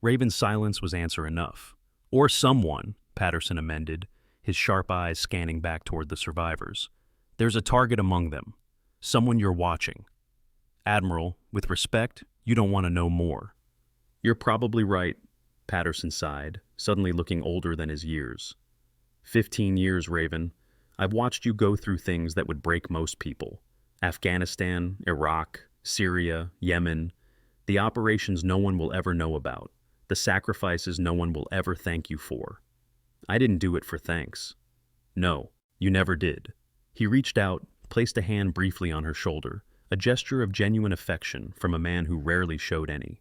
Raven's silence was answer enough. "Or someone," Patterson amended, his sharp eyes scanning back toward the survivors. "There's a target among them. Someone you're watching. Admiral, with respect, you don't want to know more." "You're probably right," Patterson sighed, suddenly looking older than his years. 15 years, Raven. I've watched you go through things that would break most people. Afghanistan, Iraq, Syria, Yemen. The operations no one will ever know about. The sacrifices no one will ever thank you for. I didn't do it for thanks. No, you never did. He reached out, placed a hand briefly on her shoulder, a gesture of genuine affection from a man who rarely showed any.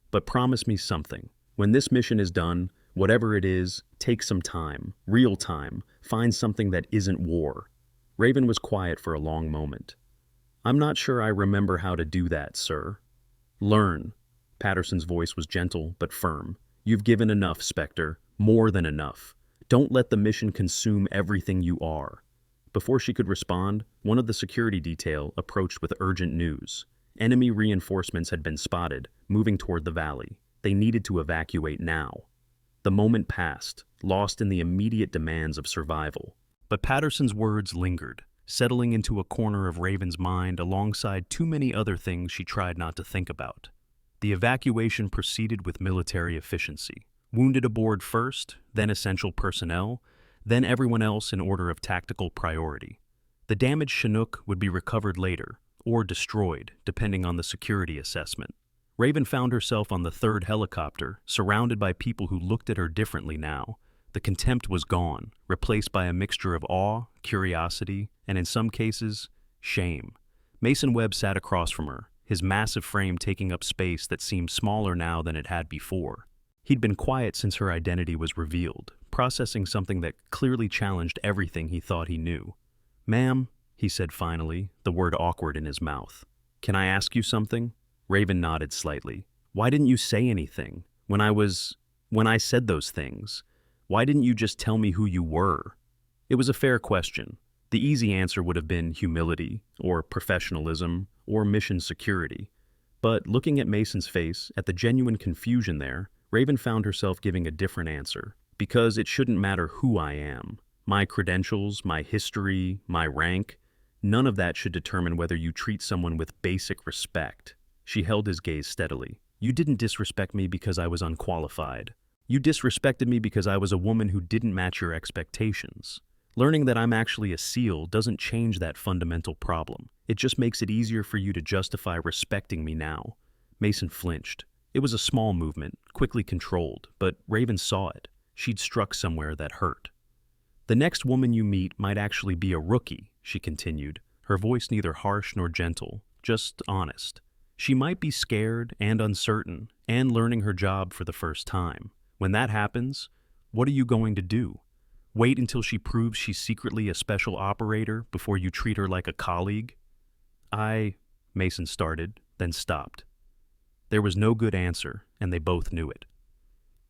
But promise me something. When this mission is done, whatever it is, take some time, real time, find something that isn't war. Raven was quiet for a long moment. I'm not sure I remember how to do that, sir. Learn. Patterson's voice was gentle but firm. You've given enough, Spectre. More than enough. Don't let the mission consume everything you are. Before she could respond, one of the security detail approached with urgent news. Enemy reinforcements had been spotted, moving toward the valley. They needed to evacuate now. The moment passed, lost in the immediate demands of survival. But Patterson's words lingered, settling into a corner of Raven's mind alongside too many other things she tried not to think about. The evacuation proceeded with military efficiency. Wounded aboard first, then essential personnel, then everyone else in order of tactical priority. The damaged Chinook would be recovered later, or destroyed, depending on the security assessment. Raven found herself on the third helicopter, surrounded by people who looked at her differently now. The contempt was gone, replaced by a mixture of awe, curiosity, and in some cases, shame. Mason Webb sat across from her, his massive frame taking up space that seemed smaller now than it had before. He'd been quiet since her identity was revealed, processing something that clearly challenged everything he thought he knew. "Ma'am," he said finally, the word awkward in his mouth. "Can I ask you something?" Raven nodded slightly. "Why didn't you say anything? When I said those things, why didn't you just tell me who you were?" It was a fair question. The easy answer would have been humility, or professionalism, or mission security. But looking at Mason's face, at the genuine confusion there, Raven found herself giving a different answer. Because it shouldn't matter who I am. My credentials, my history, my rank, none of that should determine whether you treat someone with basic respect. She held his gaze steadily. You didn't disrespect me because I was unqualified. You disrespected me because I was a woman who didn't match your expectations. Learning that I'm actually a SEAL doesn't change that fundamental problem. It just makes it easier for you to justify respecting me now. Mason flinched. It was a small movement, quickly controlled, but Raven saw it. She'd struck somewhere that hurt. "The next woman you meet might actually be a rookie," she continued, her voice neither harsh nor gentle, just honest. "She might be scared and uncertain and learning her job for the first time. When that happens, what are you going to do? Wait until she proves she's secretly a special operator before you treat her like a colleague?" Mason started, then stopped. There was no good answer, and they both knew it.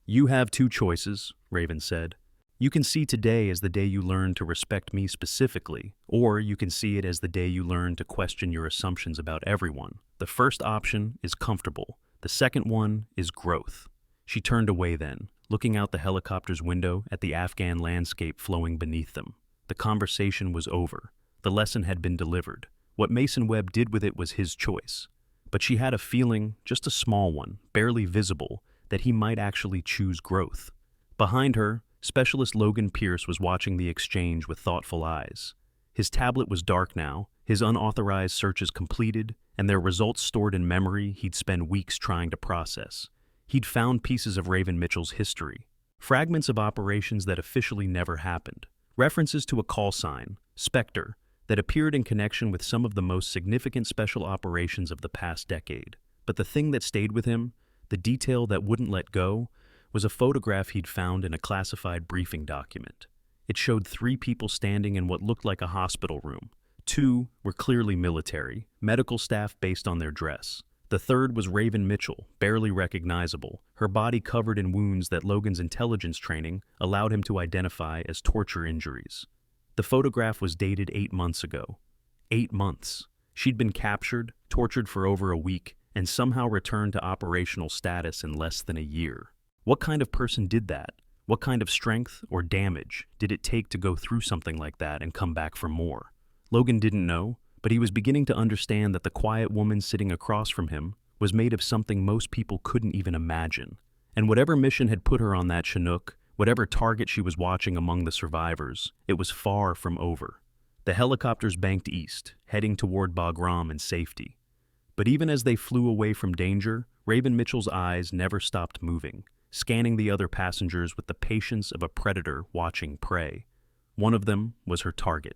"You have two choices," Raven said. "You can see today as the day you learn to respect me specifically, or you can see it as the day you learn to question your assumptions about everyone. The first option is comfortable. The second one is growth." She turned away then, looking out the helicopter's window at the Afghan landscape flowing beneath them. The conversation was over. The lesson had been delivered. What Mason Webb did with it was his choice. But she had a feeling, just a small one, barely visible, that he might actually choose growth. Behind her, Specialist Logan Pierce was watching the exchange with thoughtful eyes. His tablet was dark now, his unauthorized searches completed, and their results stored in memory he'd spent weeks trying to process. He'd found pieces of Raven Mitchell's history, fragments of operations that officially never happened, references to a call sign, Spectre, that appeared in connection with some of the most significant special operations of the past decade. But the thing that stayed with him, the detail that wouldn't let go, was a photograph he'd found in a classified briefing document. It showed 3 people standing in what looked like a hospital room. 2 were clearly military, medical staff based on their dress. The third was Raven Mitchell, barely recognizable, her body covered in wounds that Logan's intelligence training allowed him to identify as torture injuries. The photograph was dated 8 months ago. 8 months. She'd been captured, tortured for over a week, and somehow returned to operational status in less than a year. What kind of person did that? What kind of strength or damage did it take to go through something like that and come back for more? Logan didn't know, but he was beginning to understand that the quiet woman sitting across from him was made of something most people couldn't even imagine. And whatever mission had put her on that Chinook, whatever target she was watching among the survivors, it was far from over. The helicopters banked east, heading toward Bagram in safety. But even as they flew away from danger, Raven Mitchell's eyes never stopped moving, scanning the other passengers with the patience of a predator watching prey. One of them was her target.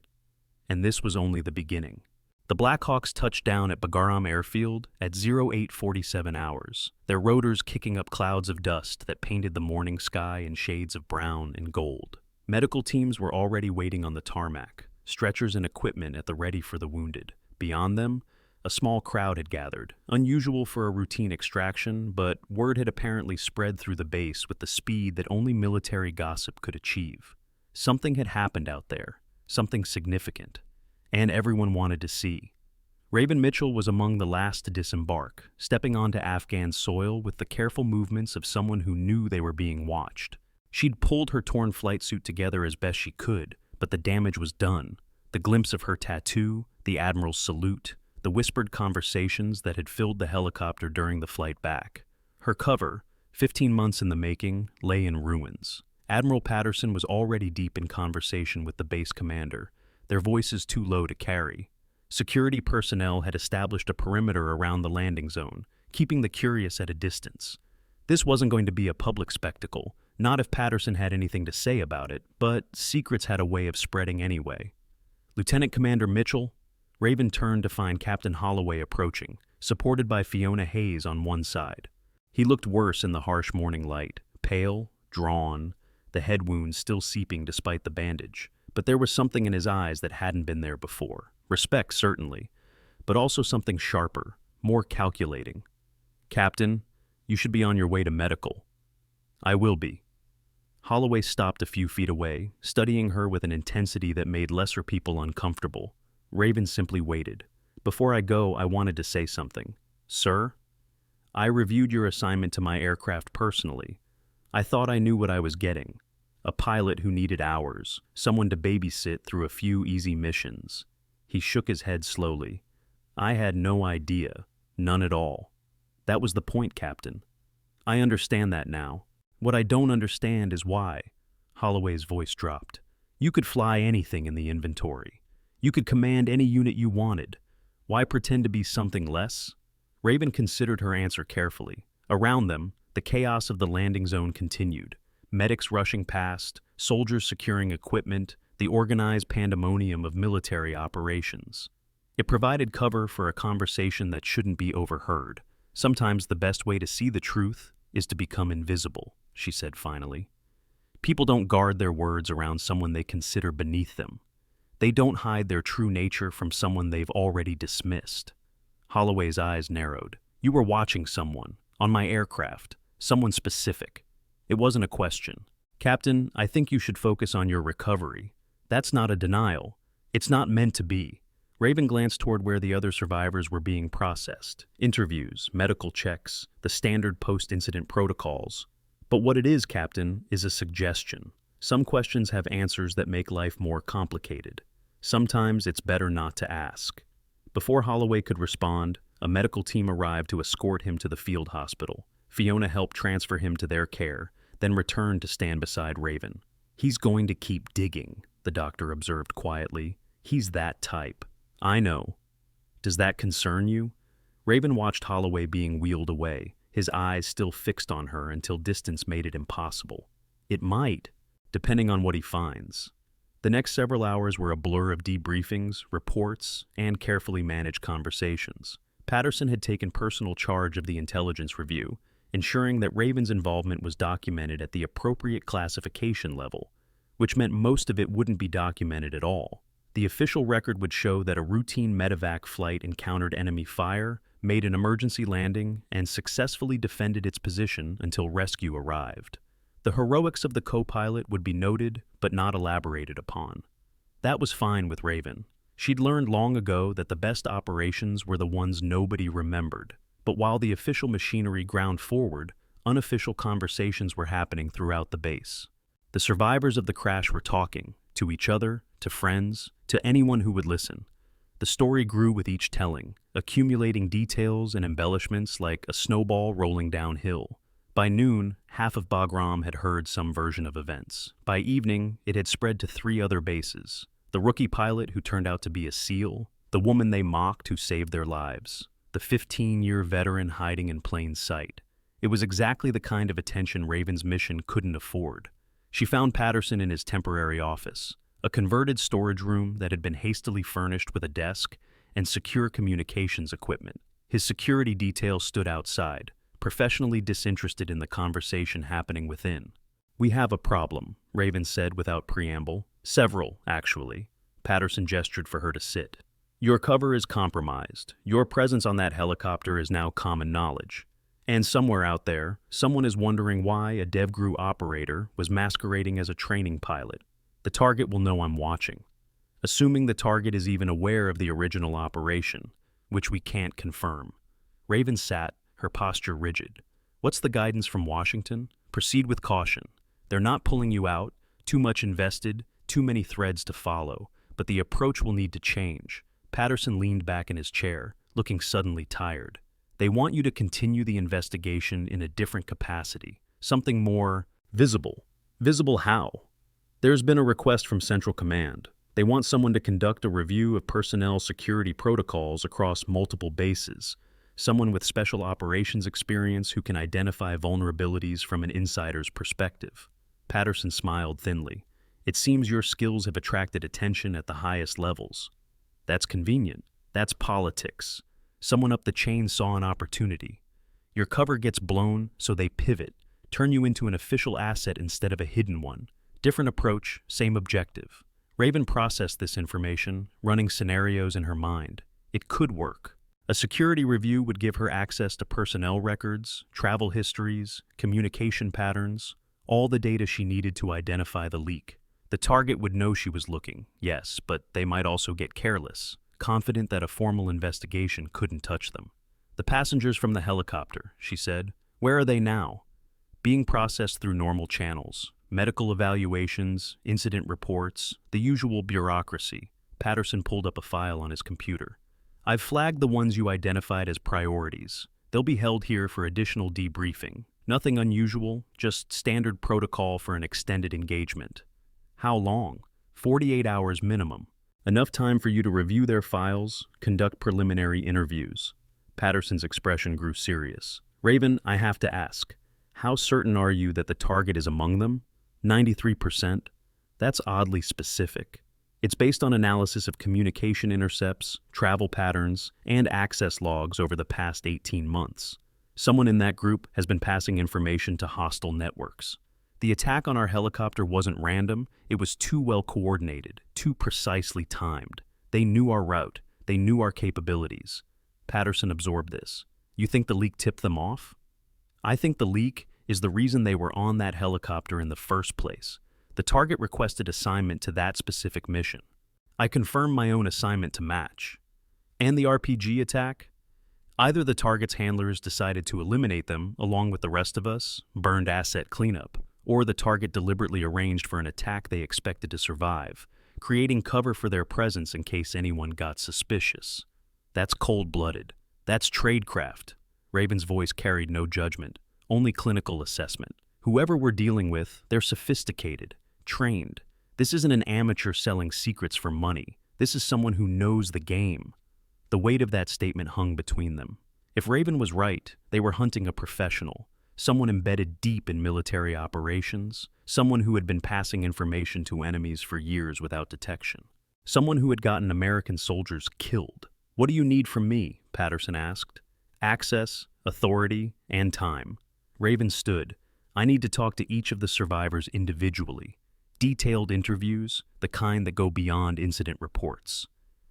And this was only the beginning. The Blackhawks touched down at Bagram Airfield at 08:47 hours, their rotors kicking up clouds of dust that painted the morning sky in shades of brown and gold. Medical teams were already waiting on the tarmac, stretchers and equipment at the ready for the wounded. Beyond them, a small crowd had gathered, unusual for a routine extraction, but word had apparently spread through the base with the speed that only military gossip could achieve. Something had happened out there, something significant, and everyone wanted to see. Raven Mitchell was among the last to disembark, stepping onto Afghan soil with the careful movements of someone who knew they were being watched. She'd pulled her torn flight suit together as best she could, but the damage was done. The glimpse of her tattoo, the Admiral's salute, the whispered conversations that had filled the helicopter during the flight back. Her cover, 15 months in the making, lay in ruins. Admiral Patterson was already deep in conversation with the base commander, their voices too low to carry. Security personnel had established a perimeter around the landing zone, keeping the curious at a distance. This wasn't going to be a public spectacle, not if Patterson had anything to say about it, but secrets had a way of spreading anyway. Lieutenant Commander Mitchell, Raven turned to find Captain Holloway approaching, supported by Fiona Hayes on one side. He looked worse in the harsh morning light, pale, drawn, the head wound still seeping despite the bandage. But there was something in his eyes that hadn't been there before. Respect, certainly, but also something sharper, more calculating. "Captain, you should be on your way to medical." "I will be." Holloway stopped a few feet away, studying her with an intensity that made lesser people uncomfortable. Raven simply waited. "Before I go, I wanted to say something." "Sir?" "I reviewed your assignment to my aircraft personally. I thought I knew what I was getting. A pilot who needed hours, someone to babysit through a few easy missions." He shook his head slowly. "I had no idea, none at all. That was the point, Captain. I understand that now. What I don't understand is why." Holloway's voice dropped. "You could fly anything in the inventory. You could command any unit you wanted. Why pretend to be something less?" Raven considered her answer carefully. Around them, the chaos of the landing zone continued. Medics rushing past, soldiers securing equipment, the organized pandemonium of military operations. It provided cover for a conversation that shouldn't be overheard. "Sometimes the best way to see the truth is to become invisible," she said finally. "People don't guard their words around someone they consider beneath them. They don't hide their true nature from someone they've already dismissed." Holloway's eyes narrowed. "You were watching someone, on my aircraft, someone specific. It wasn't a question. Captain, I think you should focus on your recovery. That's not a denial. It's not meant to be." Raven glanced toward where the other survivors were being processed. Interviews, medical checks, the standard post-incident protocols. "But what it is, Captain, is a suggestion. Some questions have answers that make life more complicated. Sometimes it's better not to ask." Before Holloway could respond, a medical team arrived to escort him to the field hospital. Fiona helped transfer him to their care, then returned to stand beside Raven. "He's going to keep digging," the doctor observed quietly. "He's that type." "I know. Does that concern you?" Raven watched Holloway being wheeled away, his eyes still fixed on her until distance made it impossible. "It might, depending on what he finds." The next several hours were a blur of debriefings, reports, and carefully managed conversations. Patterson had taken personal charge of the intelligence review, ensuring that Raven's involvement was documented at the appropriate classification level, which meant most of it wouldn't be documented at all. The official record would show that a routine MEDEVAC flight encountered enemy fire, made an emergency landing, and successfully defended its position until rescue arrived. The heroics of the co-pilot would be noted but not elaborated upon. That was fine with Raven. She'd learned long ago that the best operations were the ones nobody remembered. But while the official machinery ground forward, unofficial conversations were happening throughout the base. The survivors of the crash were talking, to each other, to friends, to anyone who would listen. The story grew with each telling, accumulating details and embellishments like a snowball rolling downhill. By noon, half of Bagram had heard some version of events. By evening, it had spread to 3 other bases. The rookie pilot who turned out to be a SEAL, the woman they mocked who saved their lives, the 15-year veteran hiding in plain sight. It was exactly the kind of attention Raven's mission couldn't afford. She found Patterson in his temporary office, a converted storage room that had been hastily furnished with a desk and secure communications equipment. His security detail stood outside, professionally disinterested in the conversation happening within. "We have a problem," Raven said without preamble. "Several, actually." Patterson gestured for her to sit. "Your cover is compromised. Your presence on that helicopter is now common knowledge. And somewhere out there, someone is wondering why a DEVGRU operator was masquerading as a training pilot. The target will know I'm watching. Assuming the target is even aware of the original operation, which we can't confirm." Raven sat, her posture rigid. "What's the guidance from Washington? Proceed with caution. They're not pulling you out, too much invested, too many threads to follow, but the approach will need to change." Patterson leaned back in his chair, looking suddenly tired. "They want you to continue the investigation in a different capacity, something more visible." "Visible how?" "There's been a request from Central Command. They want someone to conduct a review of personnel security protocols across multiple bases. Someone with special operations experience who can identify vulnerabilities from an insider's perspective." Patterson smiled thinly. "It seems your skills have attracted attention at the highest levels." "That's convenient. That's politics. Someone up the chain saw an opportunity. Your cover gets blown, so they pivot, turn you into an official asset instead of a hidden one. Different approach, same objective." Raven processed this information, running scenarios in her mind. It could work. A security review would give her access to personnel records, travel histories, communication patterns, all the data she needed to identify the leak. The target would know she was looking, yes, but they might also get careless, confident that a formal investigation couldn't touch them. "The passengers from the helicopter," she said. "Where are they now?" "Being processed through normal channels. Medical evaluations, incident reports, the usual bureaucracy." Patterson pulled up a file on his computer. "I've flagged the ones you identified as priorities. They'll be held here for additional debriefing. Nothing unusual, just standard protocol for an extended engagement." "How long?" 48 hours minimum. Enough time for you to review their files, conduct preliminary interviews." Patterson's expression grew serious. "Raven, I have to ask, how certain are you that the target is among them?" 93%. That's oddly specific. It's based on analysis of communication intercepts, travel patterns, and access logs over the past 18 months. Someone in that group has been passing information to hostile networks. The attack on our helicopter wasn't random, it was too well coordinated, too precisely timed. They knew our route, they knew our capabilities. Patterson absorbed this. "You think the leak tipped them off?" "I think the leak is the reason they were on that helicopter in the first place. The target requested assignment to that specific mission. I confirmed my own assignment to match." "And the RPG attack?" "Either the target's handlers decided to eliminate them along with the rest of us, burned asset cleanup, or the target deliberately arranged for an attack they expected to survive, creating cover for their presence in case anyone got suspicious. That's cold-blooded. That's tradecraft." Raven's voice carried no judgment, only clinical assessment. "Whoever we're dealing with, they're sophisticated, trained. This isn't an amateur selling secrets for money. This is someone who knows the game." The weight of that statement hung between them. If Raven was right, they were hunting a professional, someone embedded deep in military operations, someone who had been passing information to enemies for years without detection, someone who had gotten American soldiers killed. "What do you need from me?" Patterson asked. "Access, authority, and time." Raven stood. "I need to talk to each of the survivors individually. Detailed interviews, the kind that go beyond incident reports.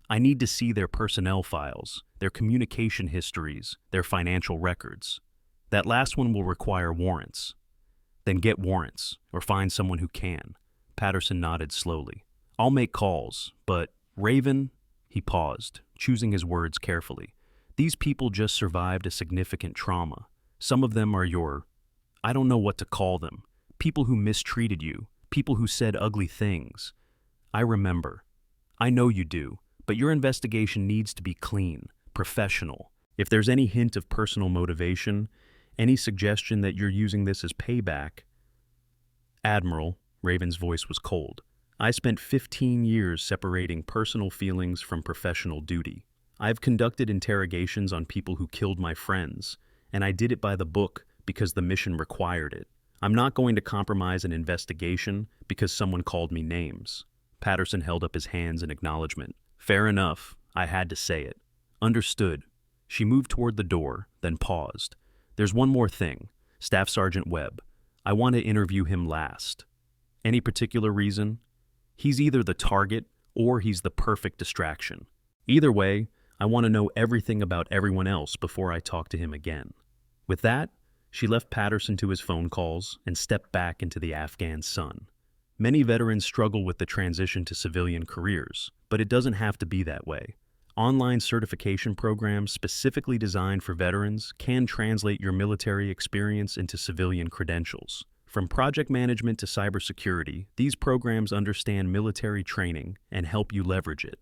I need to see their personnel files, their communication histories, their financial records. That last one will require warrants." "Then get warrants, or find someone who can." Patterson nodded slowly. "I'll make calls, but Raven, He paused, choosing his words carefully. These people just survived a significant trauma. Some of them are I don't know what to call them. People who mistreated you, people who said ugly things. I remember. I know you do, but your investigation needs to be clean, professional. If there's any hint of personal motivation, any suggestion that you're using this as payback... Admiral, Raven's voice was cold. I spent 15 years separating personal feelings from professional duty. I've conducted interrogations on people who killed my friends, and I did it by the book because the mission required it. I'm not going to compromise an investigation because someone called me names. Patterson held up his hands in acknowledgement. Fair enough, I had to say it. Understood. She moved toward the door, then paused. There's one more thing. Staff Sergeant Webb. I want to interview him last. Any particular reason? He's either the target or he's the perfect distraction. Either way, I want to know everything about everyone else before I talk to him again. With that, she left Patterson to his phone calls and stepped back into the Afghan sun. Many veterans struggle with the transition to civilian careers, but it doesn't have to be that way. Online certification programs specifically designed for veterans can translate your military experience into civilian credentials. From project management to cybersecurity, these programs understand military training and help you leverage it.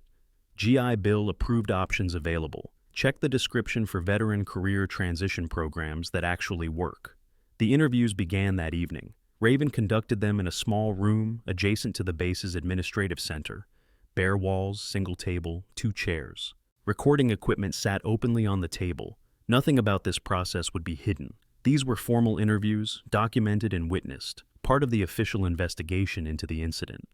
GI Bill approved options available. Check the description for veteran career transition programs that actually work. The interviews began that evening. Raven conducted them in a small room adjacent to the base's administrative center. Bare walls, single table, 2 chairs. Recording equipment sat openly on the table. Nothing about this process would be hidden. These were formal interviews, documented and witnessed, part of the official investigation into the incident.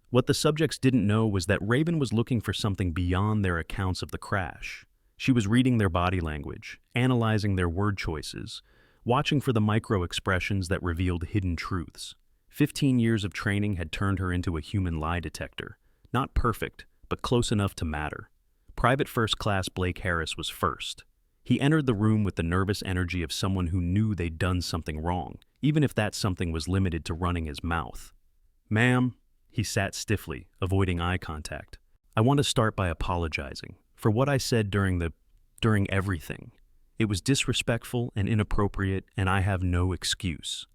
What the subjects didn't know was that Raven was looking for something beyond their accounts of the crash. She was reading their body language, analyzing their word choices, watching for the micro-expressions that revealed hidden truths. 15 years of training had turned her into a human lie detector. Not perfect, but close enough to matter. Private First Class Blake Harris was first. He entered the room with the nervous energy of someone who knew they'd done something wrong, even if that something was limited to running his mouth. Ma'am, he sat stiffly, avoiding eye contact. I want to start by apologizing for what I said during everything. It was disrespectful and inappropriate, and I have no excuse.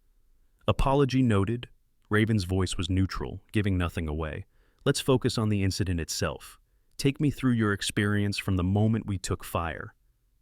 Apology noted. Raven's voice was neutral, giving nothing away. Let's focus on the incident itself. Take me through your experience from the moment we took fire.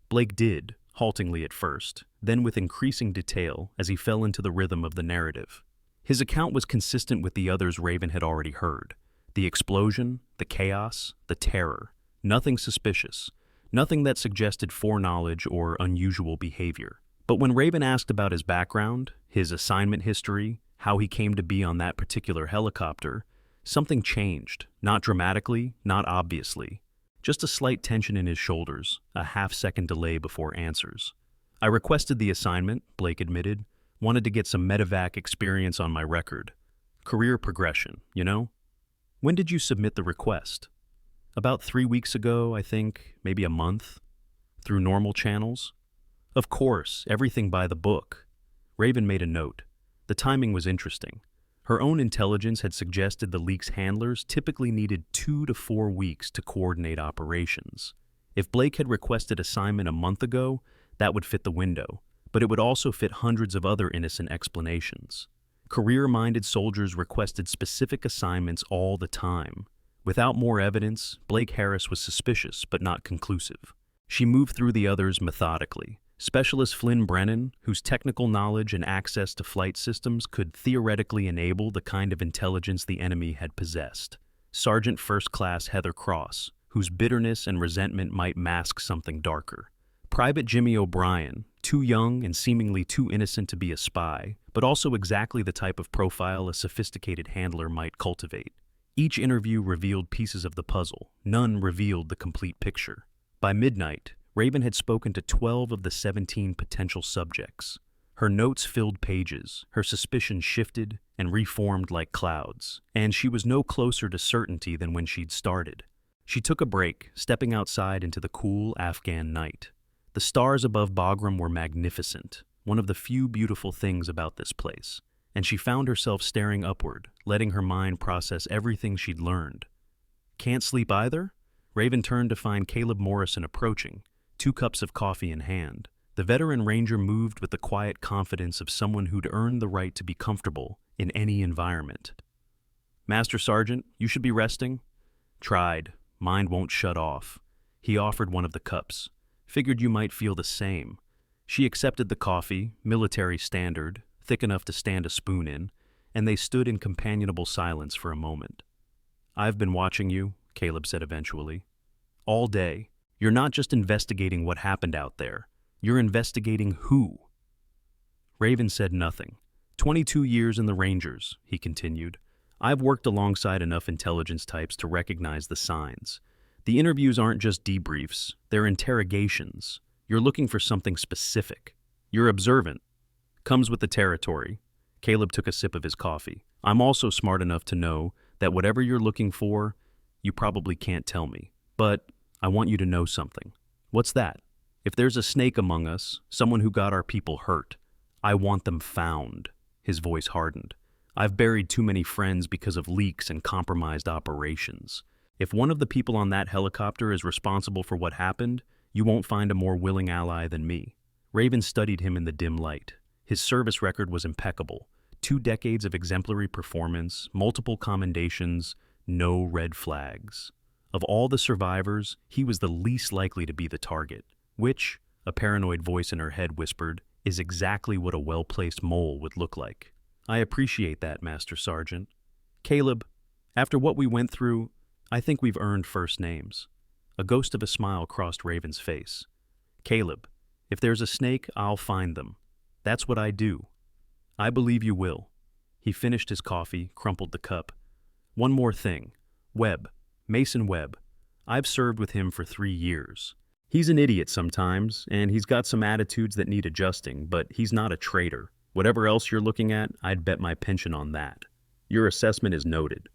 Blake did, haltingly at first, then with increasing detail as he fell into the rhythm of the narrative. His account was consistent with the others Raven had already heard. The explosion, the chaos, the terror. Nothing suspicious. Nothing that suggested foreknowledge or unusual behavior. But when Raven asked about his background, his assignment history, how he came to be on that particular helicopter, something changed. Not dramatically, not obviously. Just a slight tension in his shoulders, a half-second delay before answers. I requested the assignment, Blake admitted. Wanted to get some MEDEVAC experience on my record. Career progression, you know? When did you submit the request? About 3 weeks ago, I think, maybe a month. Through normal channels? Of course, everything by the book. Raven made a note. The timing was interesting. Her own intelligence had suggested the leak's handlers typically needed 2 to 4 weeks to coordinate operations. If Blake had requested assignment a month ago, that would fit the window, but it would also fit hundreds of other innocent explanations. Career-minded soldiers requested specific assignments all the time. Without more evidence, Blake Harris was suspicious but not conclusive. She moved through the others methodically. Specialist Flynn Brennan, whose technical knowledge and access to flight systems could theoretically enable the kind of intelligence the enemy had possessed. Sergeant First Class Heather Cross, whose bitterness and resentment might mask something darker. Private Jimmy O'Brien, too young and seemingly too innocent to be a spy, but also exactly the type of profile a sophisticated handler might cultivate. Each interview revealed pieces of the puzzle. None revealed the complete picture. By midnight, Raven had spoken to 12 of the 17 potential subjects. Her notes filled pages, her suspicions shifted and reformed like clouds, and she was no closer to certainty than when she'd started. She took a break, stepping outside into the cool Afghan night. The stars above Bagram were magnificent, one of the few beautiful things about this place, and she found herself staring upward, letting her mind process everything she'd learned. Can't sleep either? Raven turned to find Caleb Morrison approaching, 2 cups of coffee in hand. The veteran ranger moved with the quiet confidence of someone who'd earned the right to be comfortable in any environment. "Master Sergeant, you should be resting." "Tried. Mind won't shut off." He offered one of the cups. "Figured you might feel the same." She accepted the coffee, military standard, thick enough to stand a spoon in, and they stood in companionable silence for a moment. "I've been watching you," Caleb said eventually. "All day. You're not just investigating what happened out there. You're investigating who." Raven said nothing. 22 years in the Rangers," he continued. "I've worked alongside enough intelligence types to recognize the signs. The interviews aren't just debriefs, they're interrogations. You're looking for something specific. You're observant. Comes with the territory." Caleb took a sip of his coffee. "I'm also smart enough to know that whatever you're looking for, you probably can't tell me. But I want you to know something." "What's that?" "If there's a snake among us, someone who got our people hurt, I want them found." His voice hardened. "I've buried too many friends because of leaks and compromised operations. If one of the people on that helicopter is responsible for what happened, you won't find a more willing ally than me." Raven studied him in the dim light. His service record was impeccable. 2 decades of exemplary performance, multiple commendations, no red flags. Of all the survivors, he was the least likely to be the target, which, a paranoid voice in her head whispered, is exactly what a well-placed mole would look like. "I appreciate that, Master Sergeant. Caleb, after what we went through, I think we've earned first names." A ghost of a smile crossed Raven's face. "Caleb, if there's a snake, I'll find them. That's what I do. I believe you will." He finished his coffee, crumpled the cup. "One more thing. Webb, Mason Webb. I've served with him for 3 years. He's an idiot sometimes, and he's got some attitudes that need adjusting, but he's not a traitor. Whatever else you're looking at, I'd bet my pension on that. Your assessment is noted.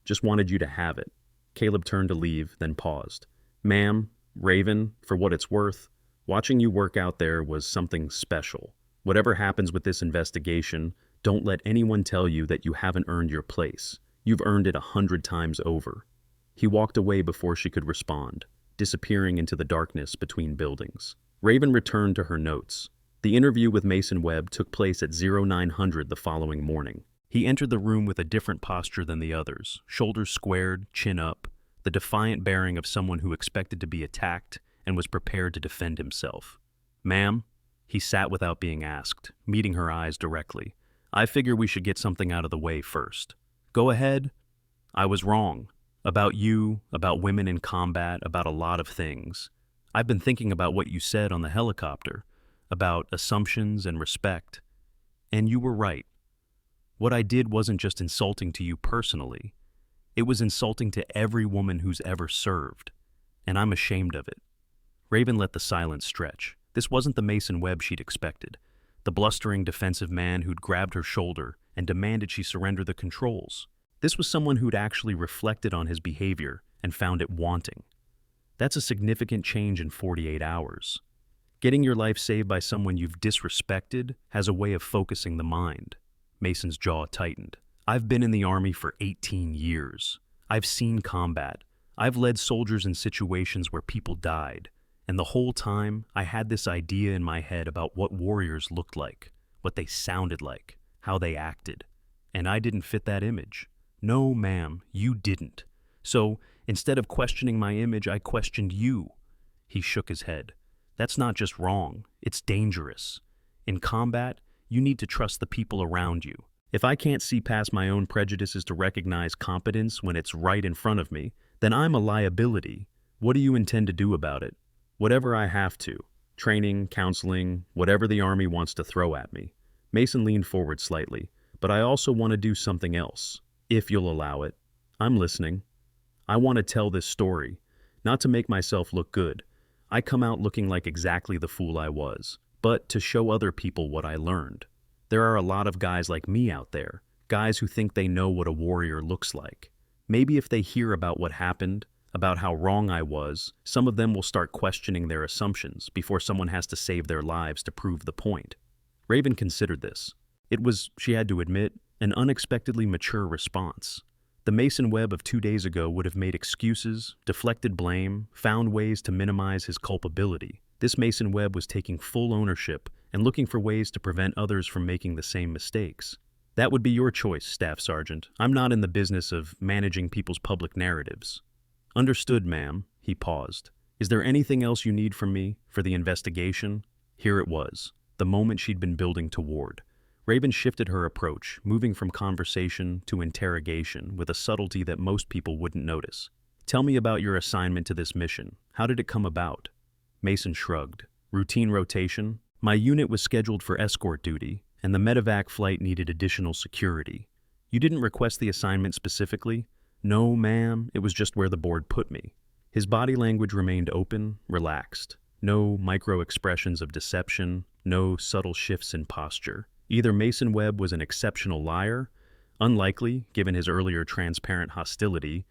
Just wanted you to have it." Caleb turned to leave, then paused. "Ma'am, Raven, for what it's worth, watching you work out there was something special. Whatever happens with this investigation, don't let anyone tell you that you haven't earned your place. You've earned it 100 times over." He walked away before she could respond, disappearing into the darkness between buildings. Raven returned to her notes. The interview with Mason Webb took place at 0900 the following morning. He entered the room with a different posture than the others, shoulders squared, chin up, the defiant bearing of someone who expected to be attacked and was prepared to defend himself. "Ma'am?" He sat without being asked, meeting her eyes directly. "I figure we should get something out of the way first." "Go ahead." "I was wrong. About you, about women in combat, about a lot of things. I've been thinking about what you said on the helicopter, about assumptions and respect. And you were right. What I did wasn't just insulting to you personally. It was insulting to every woman who's ever served. And I'm ashamed of it." Raven let the silence stretch. This wasn't the Mason Webb she'd expected, the blustering defensive man who'd grabbed her shoulder and demanded she surrender the controls. This was someone who'd actually reflected on his behavior and found it wanting. That's a significant change in 48 hours. Getting your life saved by someone you've disrespected has a way of focusing the mind. Mason's jaw tightened. "I've been in the Army for 18 years. I've seen combat. I've led soldiers in situations where people died. And the whole time, I had this idea in my head about what warriors looked like, what they sounded like, how they acted. And I didn't fit that image. No, ma'am, you didn't. So, instead of questioning my image, I questioned you." He shook his head. "That's not just wrong, it's dangerous. In combat, you need to trust the people around you. If I can't see past my own prejudices to recognize competence when it's right in front of me, then I'm a liability. What do you intend to do about it?" "Whatever I have to. Training, counseling, whatever the Army wants to throw at me." Mason leaned forward slightly. "But I also want to do something else, if you'll allow it." "I'm listening." "I want to tell this story, not to make myself look good. I come out looking like exactly the fool I was, but to show other people what I learned. There are a lot of guys like me out there, guys who think they know what a warrior looks like. Maybe if they hear about what happened, about how wrong I was, some of them will start questioning their assumptions before someone has to save their lives to prove the point." Raven considered this. It was, she had to admit, an unexpectedly mature response. The Mason Webb of 2 days ago would have made excuses, deflected blame, found ways to minimize his culpability. This Mason Webb was taking full ownership and looking for ways to prevent others from making the same mistakes. That would be your choice, Staff Sergeant. I'm not in the business of managing people's public narratives. Understood, ma'am. He paused. Is there anything else you need from me for the investigation? Here it was, the moment she'd been building toward. Raven shifted her approach, moving from conversation to interrogation with a subtlety that most people wouldn't notice. Tell me about your assignment to this mission. How did it come about? Mason shrugged. Routine rotation? My unit was scheduled for escort duty, and the MEDEVAC flight needed additional security. You didn't request the assignment specifically? No, ma'am, it was just where the board put me. His body language remained open, relaxed. No micro-expressions of deception, no subtle shifts in posture. Either Mason Webb was an exceptional liar, unlikely given his earlier transparent hostility,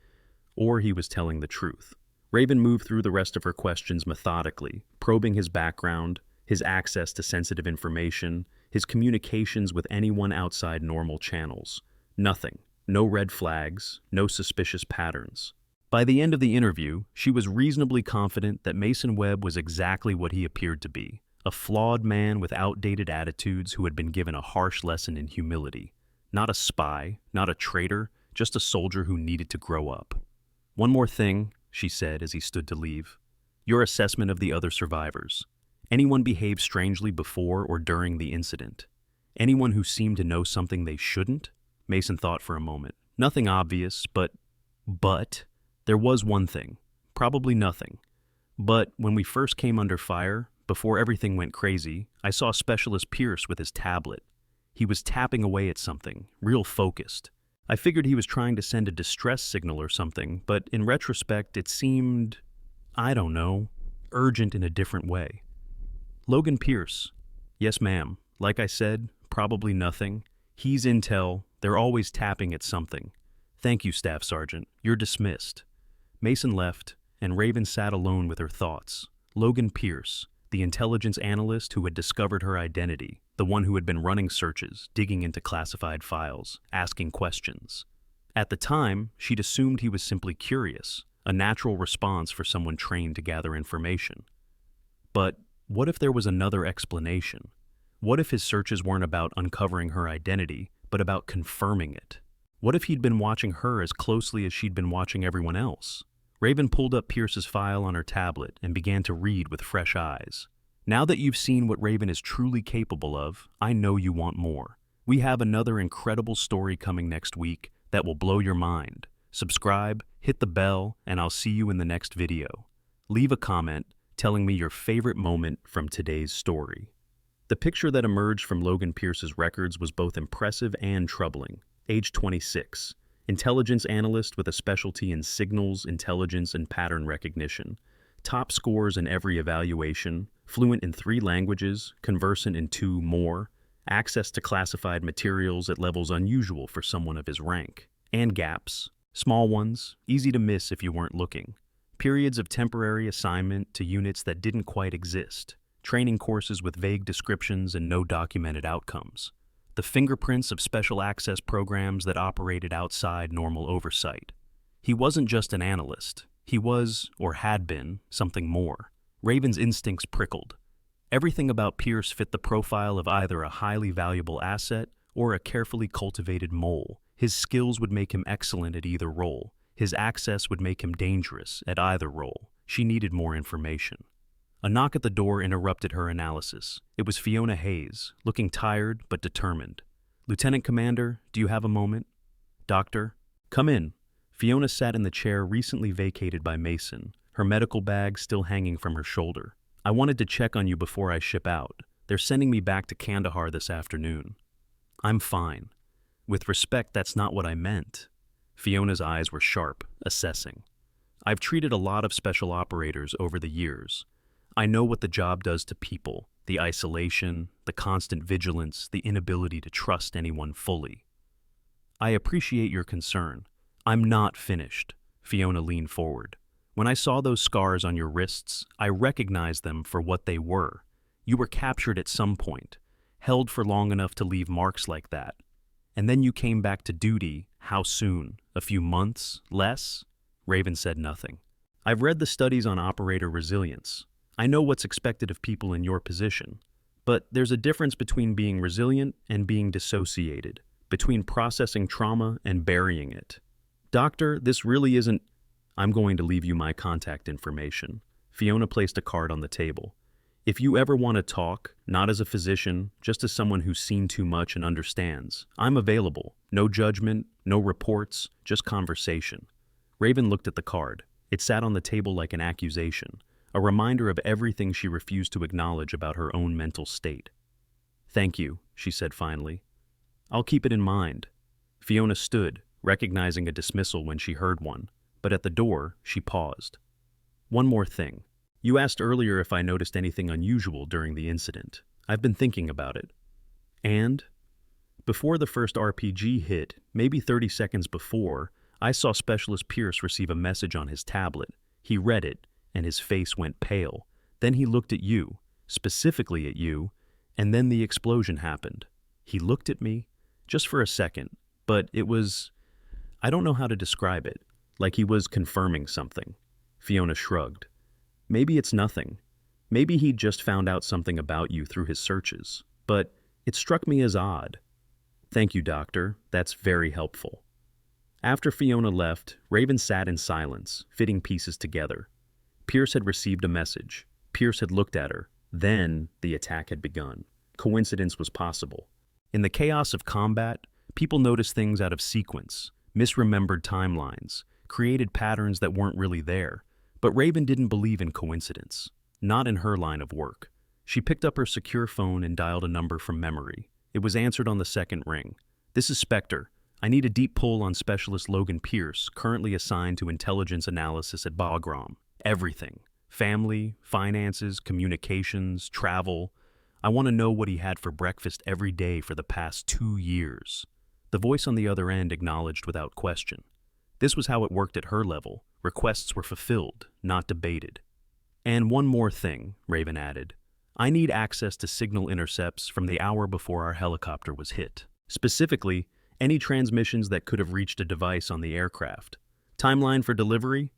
or he was telling the truth. Raven moved through the rest of her questions methodically, probing his background, his access to sensitive information, his communications with anyone outside normal channels. Nothing. No red flags, no suspicious patterns. By the end of the interview, she was reasonably confident that Mason Webb was exactly what he appeared to be, a flawed man with outdated attitudes who had been given a harsh lesson in humility. Not a spy, not a traitor, just a soldier who needed to grow up. One more thing, she said as he stood to leave. Your assessment of the other survivors. Anyone behaved strangely before or during the incident? Anyone who seemed to know something they shouldn't? Mason thought for a moment. Nothing obvious, but there was one thing. Probably nothing. But when we first came under fire, before everything went crazy, I saw Specialist Pierce with his tablet. He was tapping away at something, real focused. I figured he was trying to send a distress signal or something, but in retrospect it seemed, I don't know, urgent in a different way. Logan Pierce. Yes, ma'am. Like I said, probably nothing. He's intel. They're always tapping at something. Thank you, Staff Sergeant. You're dismissed. Mason left, and Raven sat alone with her thoughts. Logan Pierce, the intelligence analyst who had discovered her identity, the one who had been running searches, digging into classified files, asking questions. At the time, she'd assumed he was simply curious, a natural response for someone trained to gather information. But what if there was another explanation? What if his searches weren't about uncovering her identity, but about confirming it? What if he'd been watching her as closely as she'd been watching everyone else? Raven pulled up Pierce's file on her tablet and began to read with fresh eyes. Now that you've seen what Raven is truly capable of, I know you want more. We have another incredible story coming next week that will blow your mind. Subscribe, hit the bell, and I'll see you in the next video. Leave a comment telling me your favorite moment from today's story. The picture that emerged from Logan Pierce's records was both impressive and troubling. Age 26. Intelligence analyst with a specialty in signals, intelligence, and pattern recognition. Top scores in every evaluation, fluent in 3 languages, conversant in 2 more, access to classified materials at levels unusual for someone of his rank. And gaps. Small ones, easy to miss if you weren't looking. Periods of temporary assignment to units that didn't quite exist. Training courses with vague descriptions and no documented outcomes. The fingerprints of special access programs that operated outside normal oversight. He wasn't just an analyst. He was, or had been, something more. Raven's instincts prickled. Everything about Pierce fit the profile of either a highly valuable asset or a carefully cultivated mole. His skills would make him excellent at either role. His access would make him dangerous at either role. She needed more information. A knock at the door interrupted her analysis. It was Fiona Hayes, looking tired but determined. Lieutenant Commander, do you have a moment? Doctor? Come in. Fiona sat in the chair recently vacated by Mason, her medical bag still hanging from her shoulder. I wanted to check on you before I ship out. They're sending me back to Kandahar this afternoon. I'm fine. With respect, that's not what I meant. Fiona's eyes were sharp, assessing. I've treated a lot of special operators over the years. I know what the job does to people, the isolation, the constant vigilance, the inability to trust anyone fully. I appreciate your concern. I'm not finished. Fiona leaned forward. When I saw those scars on your wrists, I recognized them for what they were. You were captured at some point, held for long enough to leave marks like that. And then you came back to duty, How soon? A few months? Less? Raven said nothing. I've read the studies on operator resilience. I know what's expected of people in your position. But there's a difference between being resilient and being dissociated, between processing trauma and burying it. Doctor, this really isn't... I'm going to leave you my contact information. Fiona placed a card on the table. If you ever want to talk, not as a physician, just as someone who's seen too much and understands, I'm available. No judgment, no reports, just conversation. Raven looked at the card. It sat on the table like an accusation, a reminder of everything she refused to acknowledge about her own mental state. Thank you, she said finally. I'll keep it in mind. Fiona stood, recognizing a dismissal when she heard one, but at the door, she paused. One more thing. You asked earlier if I noticed anything unusual during the incident. I've been thinking about it. And? Before the first RPG hit, maybe 30 seconds before, I saw Specialist Pierce receive a message on his tablet. He read it, and his face went pale. Then he looked at you, specifically at you, and then the explosion happened. He looked at me, just for a second, but it was... I don't know how to describe it, like he was confirming something. Fiona shrugged. Maybe it's nothing. Maybe he'd just found out something about you through his searches, but it struck me as odd. Thank you, Doctor. That's very helpful. After Fiona left, Raven sat in silence, fitting pieces together. Pierce had received a message. Pierce had looked at her. Then the attack had begun. Coincidence was possible. In the chaos of combat, people noticed things out of sequence, misremembered timelines, created patterns that weren't really there. But Raven didn't believe in coincidence. Not in her line of work. She picked up her secure phone and dialed a number from memory. It was answered on the second ring. This is Spectre. I need a deep pull on Specialist Logan Pierce, currently assigned to intelligence analysis at Bagram. Everything. Family, finances, communications, travel. I want to know what he had for breakfast every day for the past 2 years. The voice on the other end acknowledged without question. This was how it worked at her level. Requests were fulfilled, not debated. And one more thing, Raven added. I need access to signal intercepts from the hour before our helicopter was hit. Specifically, any transmissions that could have reached a device on the aircraft. Timeline for delivery?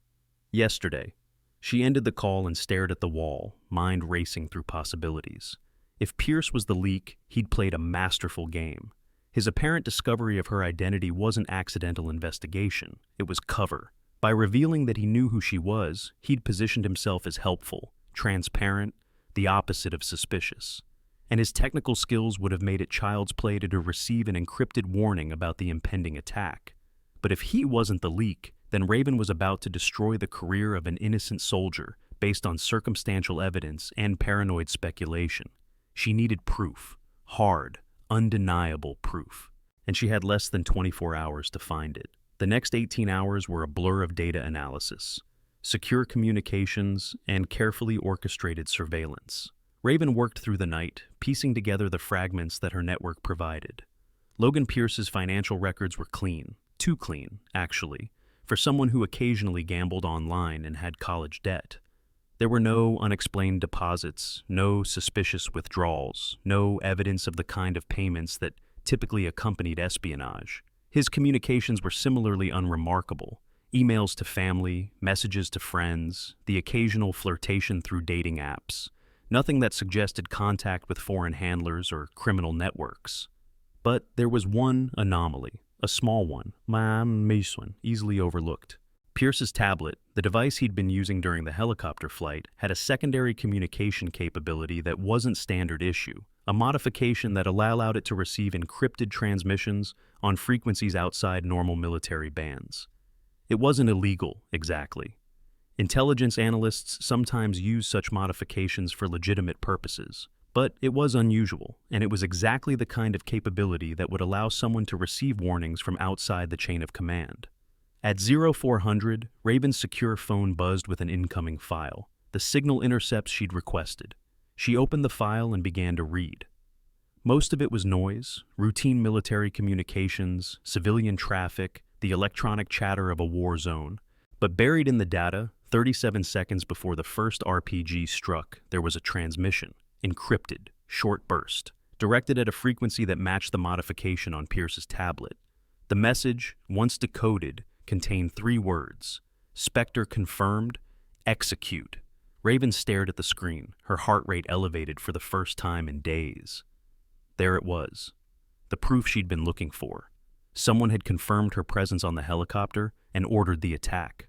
Yesterday. She ended the call and stared at the wall, mind racing through possibilities. If Pierce was the leak, he'd played a masterful game. His apparent discovery of her identity wasn't accidental investigation, it was cover. By revealing that he knew who she was, he'd positioned himself as helpful, transparent, the opposite of suspicious. And his technical skills would have made it child's play to receive an encrypted warning about the impending attack. But if he wasn't the leak, then Raven was about to destroy the career of an innocent soldier based on circumstantial evidence and paranoid speculation. She needed proof, hard, undeniable proof. And she had less than 24 hours to find it. The next 18 hours were a blur of data analysis, secure communications, and carefully orchestrated surveillance. Raven worked through the night, piecing together the fragments that her network provided. Logan Pierce's financial records were clean, too clean, actually, for someone who occasionally gambled online and had college debt. There were no unexplained deposits, no suspicious withdrawals, no evidence of the kind of payments that typically accompanied espionage. His communications were similarly unremarkable. Emails to family, messages to friends, the occasional flirtation through dating apps. Nothing that suggested contact with foreign handlers or criminal networks. But there was one anomaly, a small one, easily overlooked. Pierce's tablet, the device he'd been using during the helicopter flight, had a secondary communication capability that wasn't standard issue, a modification that allowed it to receive encrypted transmissions on frequencies outside normal military bands. It wasn't illegal, exactly. Intelligence analysts sometimes use such modifications for legitimate purposes, but it was unusual, and it was exactly the kind of capability that would allow someone to receive warnings from outside the chain of command. At 0400, Raven's secure phone buzzed with an incoming file, the signal intercepts she'd requested. She opened the file and began to read. Most of it was noise, routine military communications, civilian traffic, the electronic chatter of a war zone. But buried in the data, 37 seconds before the first RPG struck, there was a transmission, encrypted, short burst, directed at a frequency that matched the modification on Pierce's tablet. The message, once decoded, contained 3 words: SPECTER CONFIRMED, execute. Raven stared at the screen, her heart rate elevated for the first time in days. There it was, the proof she'd been looking for. Someone had confirmed her presence on the helicopter and ordered the attack.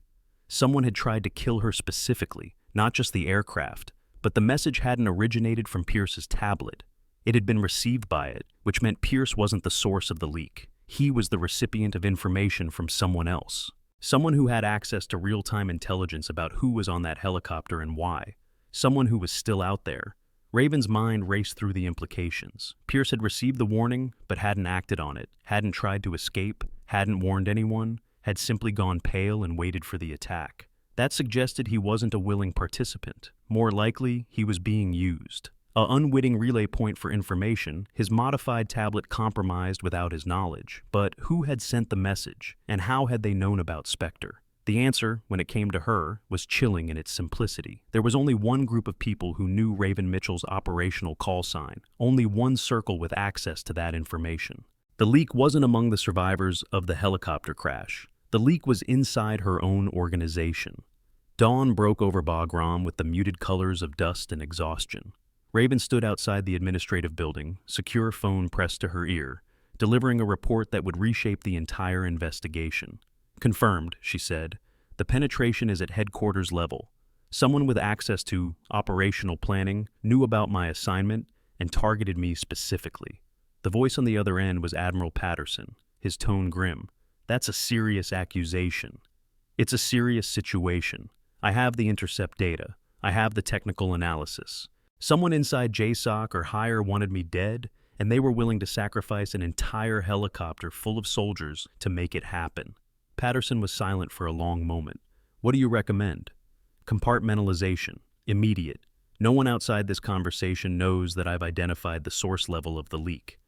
Someone had tried to kill her specifically, not just the aircraft, but the message hadn't originated from Pierce's tablet. It had been received by it, which meant Pierce wasn't the source of the leak. He was the recipient of information from someone else. Someone who had access to real-time intelligence about who was on that helicopter and why. Someone who was still out there. Raven's mind raced through the implications. Pierce had received the warning, but hadn't acted on it, hadn't tried to escape, hadn't warned anyone, had simply gone pale and waited for the attack. That suggested he wasn't a willing participant. More likely, he was being used. An unwitting relay point for information, his modified tablet compromised without his knowledge. But who had sent the message, and how had they known about Spectre? The answer, when it came to her, was chilling in its simplicity. There was only one group of people who knew Raven Mitchell's operational call sign, only one circle with access to that information. The leak wasn't among the survivors of the helicopter crash. The leak was inside her own organization. Dawn broke over Bagram with the muted colors of dust and exhaustion. Raven stood outside the administrative building, secure phone pressed to her ear, delivering a report that would reshape the entire investigation. Confirmed, she said. The penetration is at headquarters level. Someone with access to operational planning knew about my assignment and targeted me specifically. The voice on the other end was Admiral Patterson, his tone grim. That's a serious accusation. It's a serious situation. I have the intercept data. I have the technical analysis. Someone inside JSOC or higher wanted me dead, and they were willing to sacrifice an entire helicopter full of soldiers to make it happen. Patterson was silent for a long moment. What do you recommend? Compartmentalization. Immediate. No one outside this conversation knows that I've identified the source level of the leak.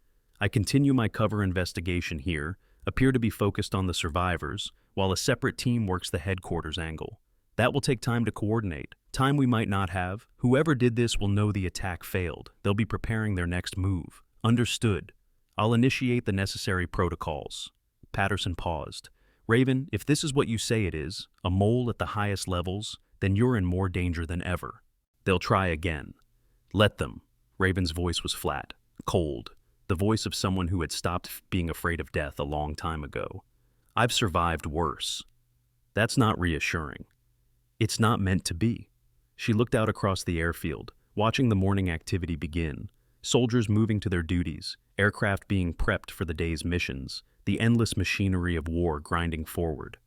I continue my cover investigation here, appear to be focused on the survivors, while a separate team works the headquarters angle. That will take time to coordinate, time we might not have. Whoever did this will know the attack failed. They'll be preparing their next move. Understood. I'll initiate the necessary protocols. Patterson paused. Raven, if this is what you say it is, a mole at the highest levels, then you're in more danger than ever. They'll try again. Let them. Raven's voice was flat, cold, the voice of someone who had stopped being afraid of death a long time ago. I've survived worse. That's not reassuring. It's not meant to be. She looked out across the airfield, watching the morning activity begin. Soldiers moving to their duties, aircraft being prepped for the day's missions, the endless machinery of war grinding forward.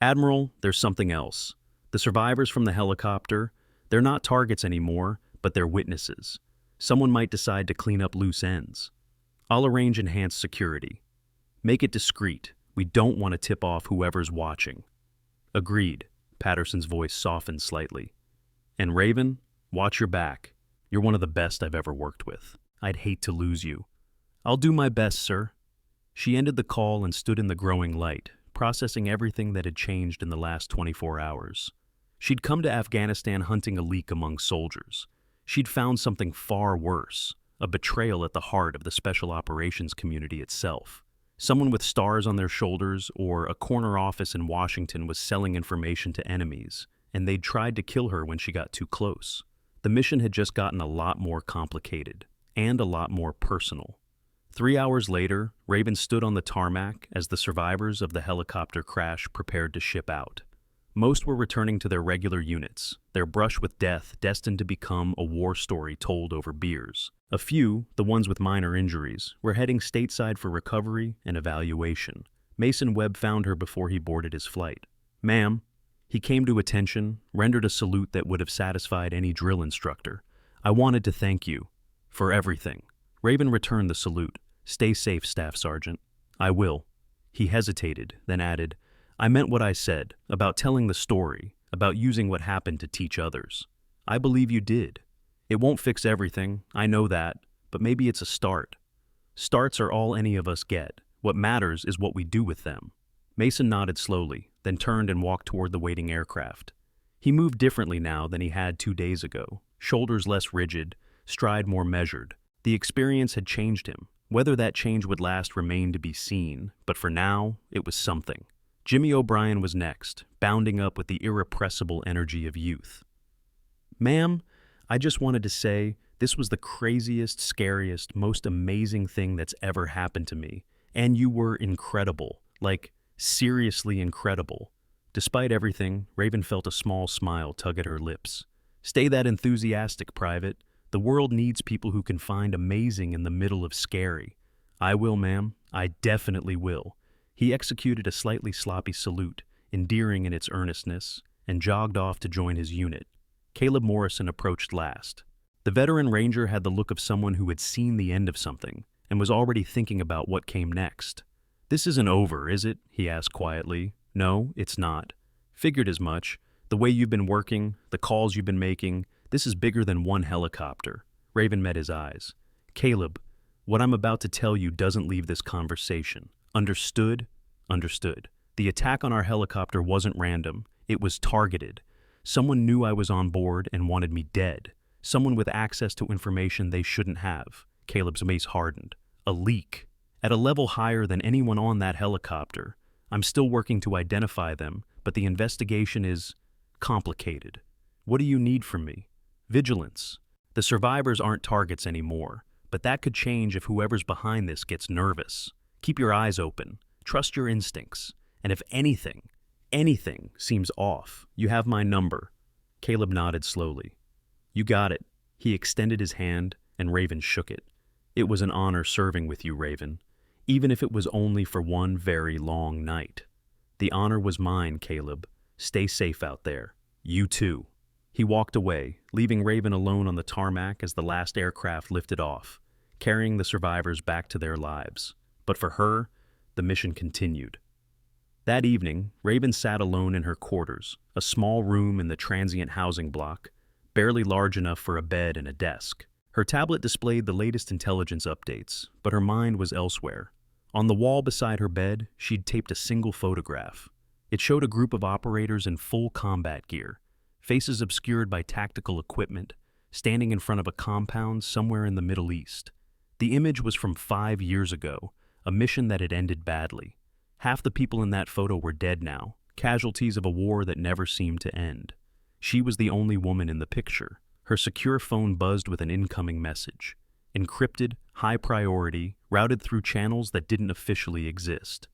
Admiral, there's something else. The survivors from the helicopter, they're not targets anymore, but they're witnesses. Someone might decide to clean up loose ends. I'll arrange enhanced security. Make it discreet. We don't want to tip off whoever's watching. Agreed. Patterson's voice softened slightly. And Raven, watch your back. You're one of the best I've ever worked with. I'd hate to lose you. I'll do my best, sir. She ended the call and stood in the growing light, processing everything that had changed in the last 24 hours. She'd come to Afghanistan hunting a leak among soldiers. She'd found something far worse, a betrayal at the heart of the special operations community itself. Someone with stars on their shoulders or a corner office in Washington was selling information to enemies, and they'd tried to kill her when she got too close. The mission had just gotten a lot more complicated, and a lot more personal. 3 hours later, Raven stood on the tarmac as the survivors of the helicopter crash prepared to ship out. Most were returning to their regular units, their brush with death destined to become a war story told over beers. A few, the ones with minor injuries, were heading stateside for recovery and evaluation. Mason Webb found her before he boarded his flight. "Ma'am." He came to attention, rendered a salute that would have satisfied any drill instructor. "I wanted to thank you for everything." Raven returned the salute. "Stay safe, Staff Sergeant." "I will." He hesitated, then added, "I meant what I said, about telling the story, about using what happened to teach others. I believe you did. It won't fix everything, I know that, but maybe it's a start. Starts are all any of us get. What matters is what we do with them." Mason nodded slowly, then turned and walked toward the waiting aircraft. He moved differently now than he had 2 days ago, shoulders less rigid, stride more measured. The experience had changed him. Whether that change would last remained to be seen, but for now, it was something. Jimmy O'Brien was next, bounding up with the irrepressible energy of youth. "Ma'am, I just wanted to say this was the craziest, scariest, most amazing thing that's ever happened to me. And you were incredible. Like, seriously incredible." Despite everything, Raven felt a small smile tug at her lips. "Stay that enthusiastic, Private. The world needs people who can find amazing in the middle of scary." "I will, ma'am. I definitely will." He executed a slightly sloppy salute, endearing in its earnestness, and jogged off to join his unit. Caleb Morrison approached last. The veteran ranger had the look of someone who had seen the end of something and was already thinking about what came next. "This isn't over, is it?" he asked quietly. "No, it's not. Figured as much. The way you've been working, the calls you've been making, this is bigger than one helicopter." Raven met his eyes. "Caleb, what I'm about to tell you doesn't leave this conversation. Understood?" "Understood. The attack on our helicopter wasn't random. It was targeted. Someone knew I was on board and wanted me dead. Someone with access to information they shouldn't have." Caleb's face hardened. "A leak. At a level higher than anyone on that helicopter. I'm still working to identify them, but the investigation is complicated. What do you need from me?" "Vigilance. The survivors aren't targets anymore, but that could change if whoever's behind this gets nervous. Keep your eyes open. Trust your instincts. And if anything seems off, you have my number." Caleb nodded slowly. "You got it." He extended his hand, and Raven shook it. "It was an honor serving with you, Raven, even if it was only for one very long night." "The honor was mine, Caleb. Stay safe out there. You too." He walked away, leaving Raven alone on the tarmac as the last aircraft lifted off, carrying the survivors back to their lives. But for her, the mission continued. That evening, Raven sat alone in her quarters, a small room in the transient housing block, barely large enough for a bed and a desk. Her tablet displayed the latest intelligence updates, but her mind was elsewhere. On the wall beside her bed, she'd taped a single photograph. It showed a group of operators in full combat gear, faces obscured by tactical equipment, standing in front of a compound somewhere in the Middle East. The image was from 5 years ago, a mission that had ended badly. Half the people in that photo were dead now, casualties of a war that never seemed to end. She was the only woman in the picture. Her secure phone buzzed with an incoming message. Encrypted, high priority, routed through channels that didn't officially exist.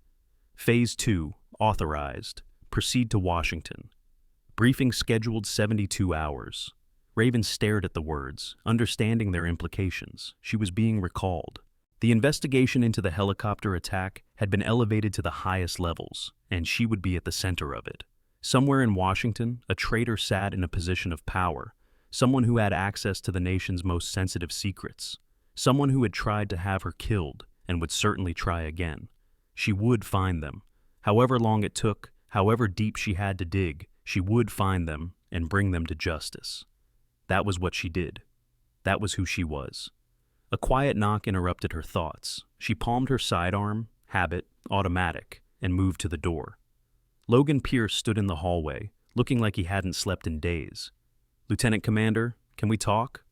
Phase 2, authorized. Proceed to Washington. Briefing scheduled 72 hours. Raven stared at the words, understanding their implications. She was being recalled. The investigation into the helicopter attack had been elevated to the highest levels, and she would be at the center of it. Somewhere in Washington, a traitor sat in a position of power, someone who had access to the nation's most sensitive secrets, someone who had tried to have her killed and would certainly try again. She would find them. However long it took, however deep she had to dig, she would find them and bring them to justice. That was what she did. That was who she was. A quiet knock interrupted her thoughts. She palmed her sidearm, habit, automatic, and moved to the door. Logan Pierce stood in the hallway, looking like he hadn't slept in days. "Lieutenant Commander, can we talk?"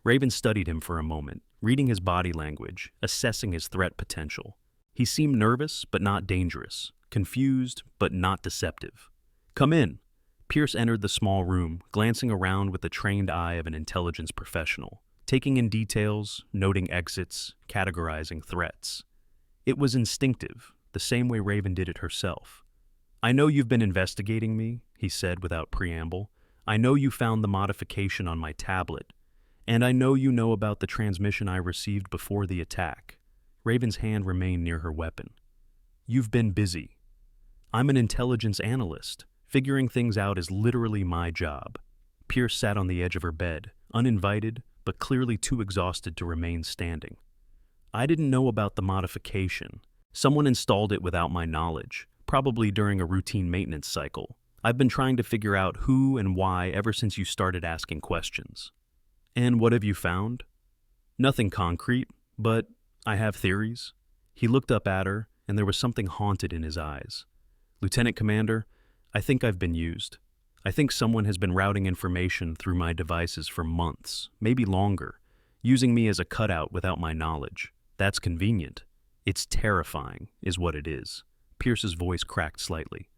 Raven studied him for a moment, reading his body language, assessing his threat potential. He seemed nervous, but not dangerous, confused, but not deceptive. "Come in." Pierce entered the small room, glancing around with the trained eye of an intelligence professional, taking in details, noting exits, categorizing threats. It was instinctive, the same way Raven did it herself. "I know you've been investigating me," he said without preamble. "I know you found the modification on my tablet, and I know you know about the transmission I received before the attack." Raven's hand remained near her weapon. "You've been busy. I'm an intelligence analyst. Figuring things out is literally my job." Pierce sat on the edge of her bed, uninvited, but clearly too exhausted to remain standing. "I didn't know about the modification. Someone installed it without my knowledge, probably during a routine maintenance cycle. I've been trying to figure out who and why ever since you started asking questions." "And what have you found?" "Nothing concrete, but I have theories." He looked up at her, and there was something haunted in his eyes. "Lieutenant Commander, I think I've been used. I think someone has been routing information through my devices for months, maybe longer, using me as a cutout without my knowledge. That's convenient. It's terrifying, is what it is. Pierce's voice cracked slightly.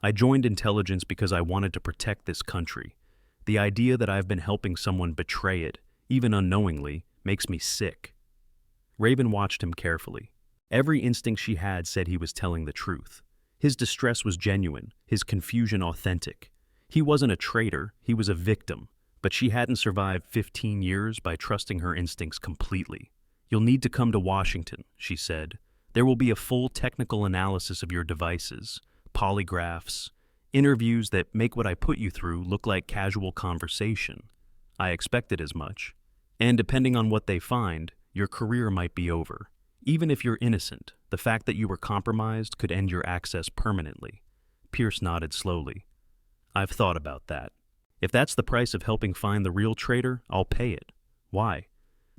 I joined intelligence because I wanted to protect this country. The idea that I've been helping someone betray it, even unknowingly, makes me sick. Raven watched him carefully. Every instinct she had said he was telling the truth. His distress was genuine, his confusion authentic. He wasn't a traitor, he was a victim, but she hadn't survived 15 years by trusting her instincts completely. You'll need to come to Washington, she said. There will be a full technical analysis of your devices, polygraphs, interviews that make what I put you through look like casual conversation. I expected as much. And depending on what they find, your career might be over. Even if you're innocent, the fact that you were compromised could end your access permanently. Pierce nodded slowly. I've thought about that. If that's the price of helping find the real traitor, I'll pay it. Why?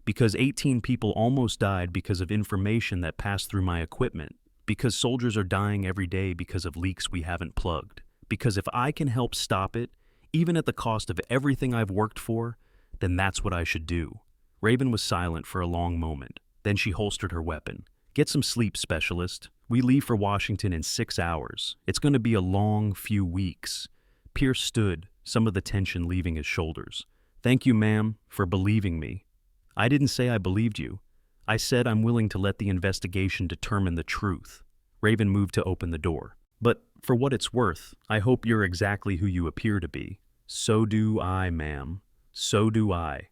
Because 18 people almost died because of information that passed through my equipment. Because soldiers are dying every day because of leaks we haven't plugged. Because if I can help stop it, even at the cost of everything I've worked for, then that's what I should do. Raven was silent for a long moment. Then she holstered her weapon. Get some sleep, specialist. We leave for Washington in 6 hours. It's going to be a long few weeks. Pierce stood, some of the tension leaving his shoulders. Thank you, ma'am, for believing me. I didn't say I believed you. I said I'm willing to let the investigation determine the truth. Raven moved to open the door. But for what it's worth, I hope you're exactly who you appear to be. So do I, ma'am. So do I.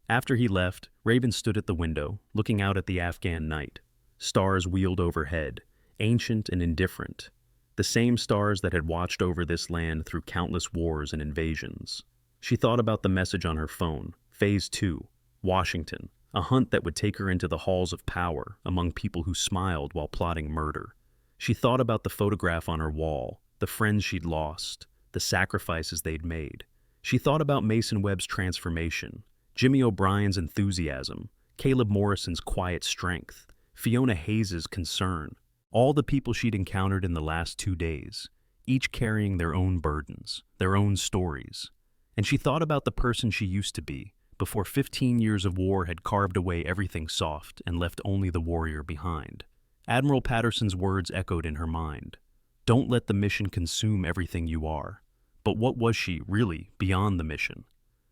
After he left, Raven stood at the window, looking out at the Afghan night. Stars wheeled overhead, ancient and indifferent. The same stars that had watched over this land through countless wars and invasions. She thought about the message on her phone, Phase 2, Washington, a hunt that would take her into the halls of power among people who smiled while plotting murder. She thought about the photograph on her wall, the friends she'd lost, the sacrifices they'd made. She thought about Mason Webb's transformation, Jimmy O'Brien's enthusiasm, Caleb Morrison's quiet strength, Fiona Hayes's concern, all the people she'd encountered in the last 2 days, each carrying their own burdens, their own stories. And she thought about the person she used to be, before 15 years of war had carved away everything soft and left only the warrior behind. Admiral Patterson's words echoed in her mind. Don't let the mission consume everything you are. But what was she, really, beyond the mission?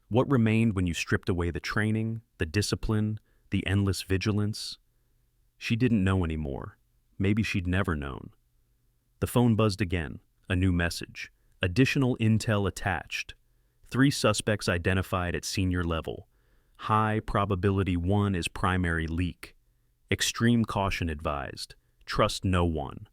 What remained when you stripped away the training, the discipline, the endless vigilance? She didn't know anymore. Maybe she'd never known. The phone buzzed again. A new message. Additional intel attached. 3 suspects identified at senior level. High probability 1 is primary leak. Extreme caution advised. Trust no one.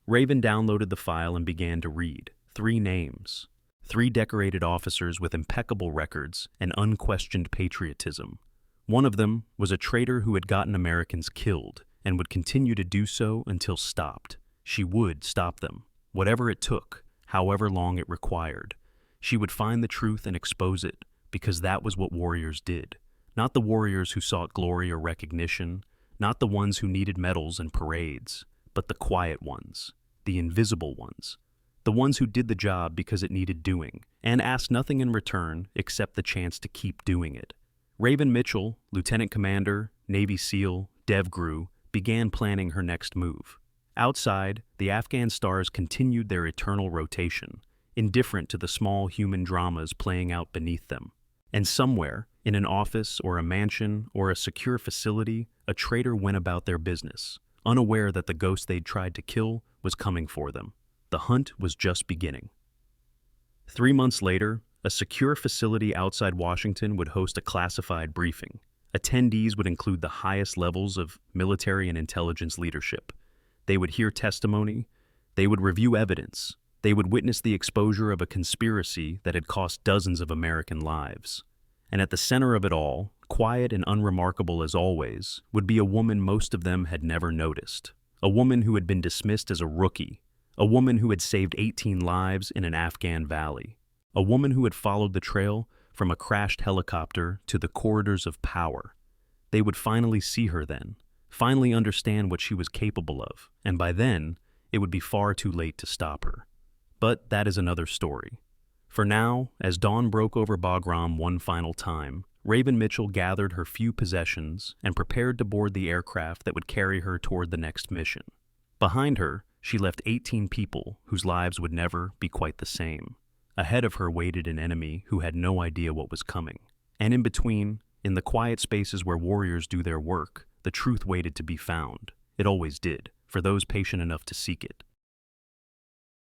Raven downloaded the file and began to read. 3 names. 3 decorated officers with impeccable records and unquestioned patriotism. One of them was a traitor who had gotten Americans killed and would continue to do so until stopped. She would stop them, whatever it took, however long it required. She would find the truth and expose it, because that was what warriors did. Not the warriors who sought glory or recognition, not the ones who needed medals and parades, but the quiet ones, the invisible ones, the ones who did the job because it needed doing, and asked nothing in return except the chance to keep doing it. Raven Mitchell, Lieutenant Commander, Navy SEAL, DEVGRU, began planning her next move. Outside, the Afghan stars continued their eternal rotation, indifferent to the small human dramas playing out beneath them. And somewhere, in an office or a mansion or a secure facility, a traitor went about their business, unaware that the ghost they'd tried to kill was coming for them. The hunt was just beginning. 3 months later, a secure facility outside Washington would host a classified briefing. Attendees would include the highest levels of military and intelligence leadership. They would hear testimony, they would review evidence, they would witness the exposure of a conspiracy that had cost dozens of American lives. And at the center of it all, quiet and unremarkable as always, would be a woman most of them had never noticed. A woman who had been dismissed as a rookie. A woman who had saved 18 lives in an Afghan valley. A woman who had followed the trail from a crashed helicopter to the corridors of power. They would finally see her then, finally understand what she was capable of, and by then, it would be far too late to stop her. But that is another story. For now, as dawn broke over Bagram one final time, Raven Mitchell gathered her few possessions and prepared to board the aircraft that would carry her toward the next mission. Behind her, she left 18 people whose lives would never be quite the same. Ahead of her waited an enemy who had no idea what was coming. And in between, in the quiet spaces where warriors do their work, the truth waited to be found. It always did, for those patient enough to seek it.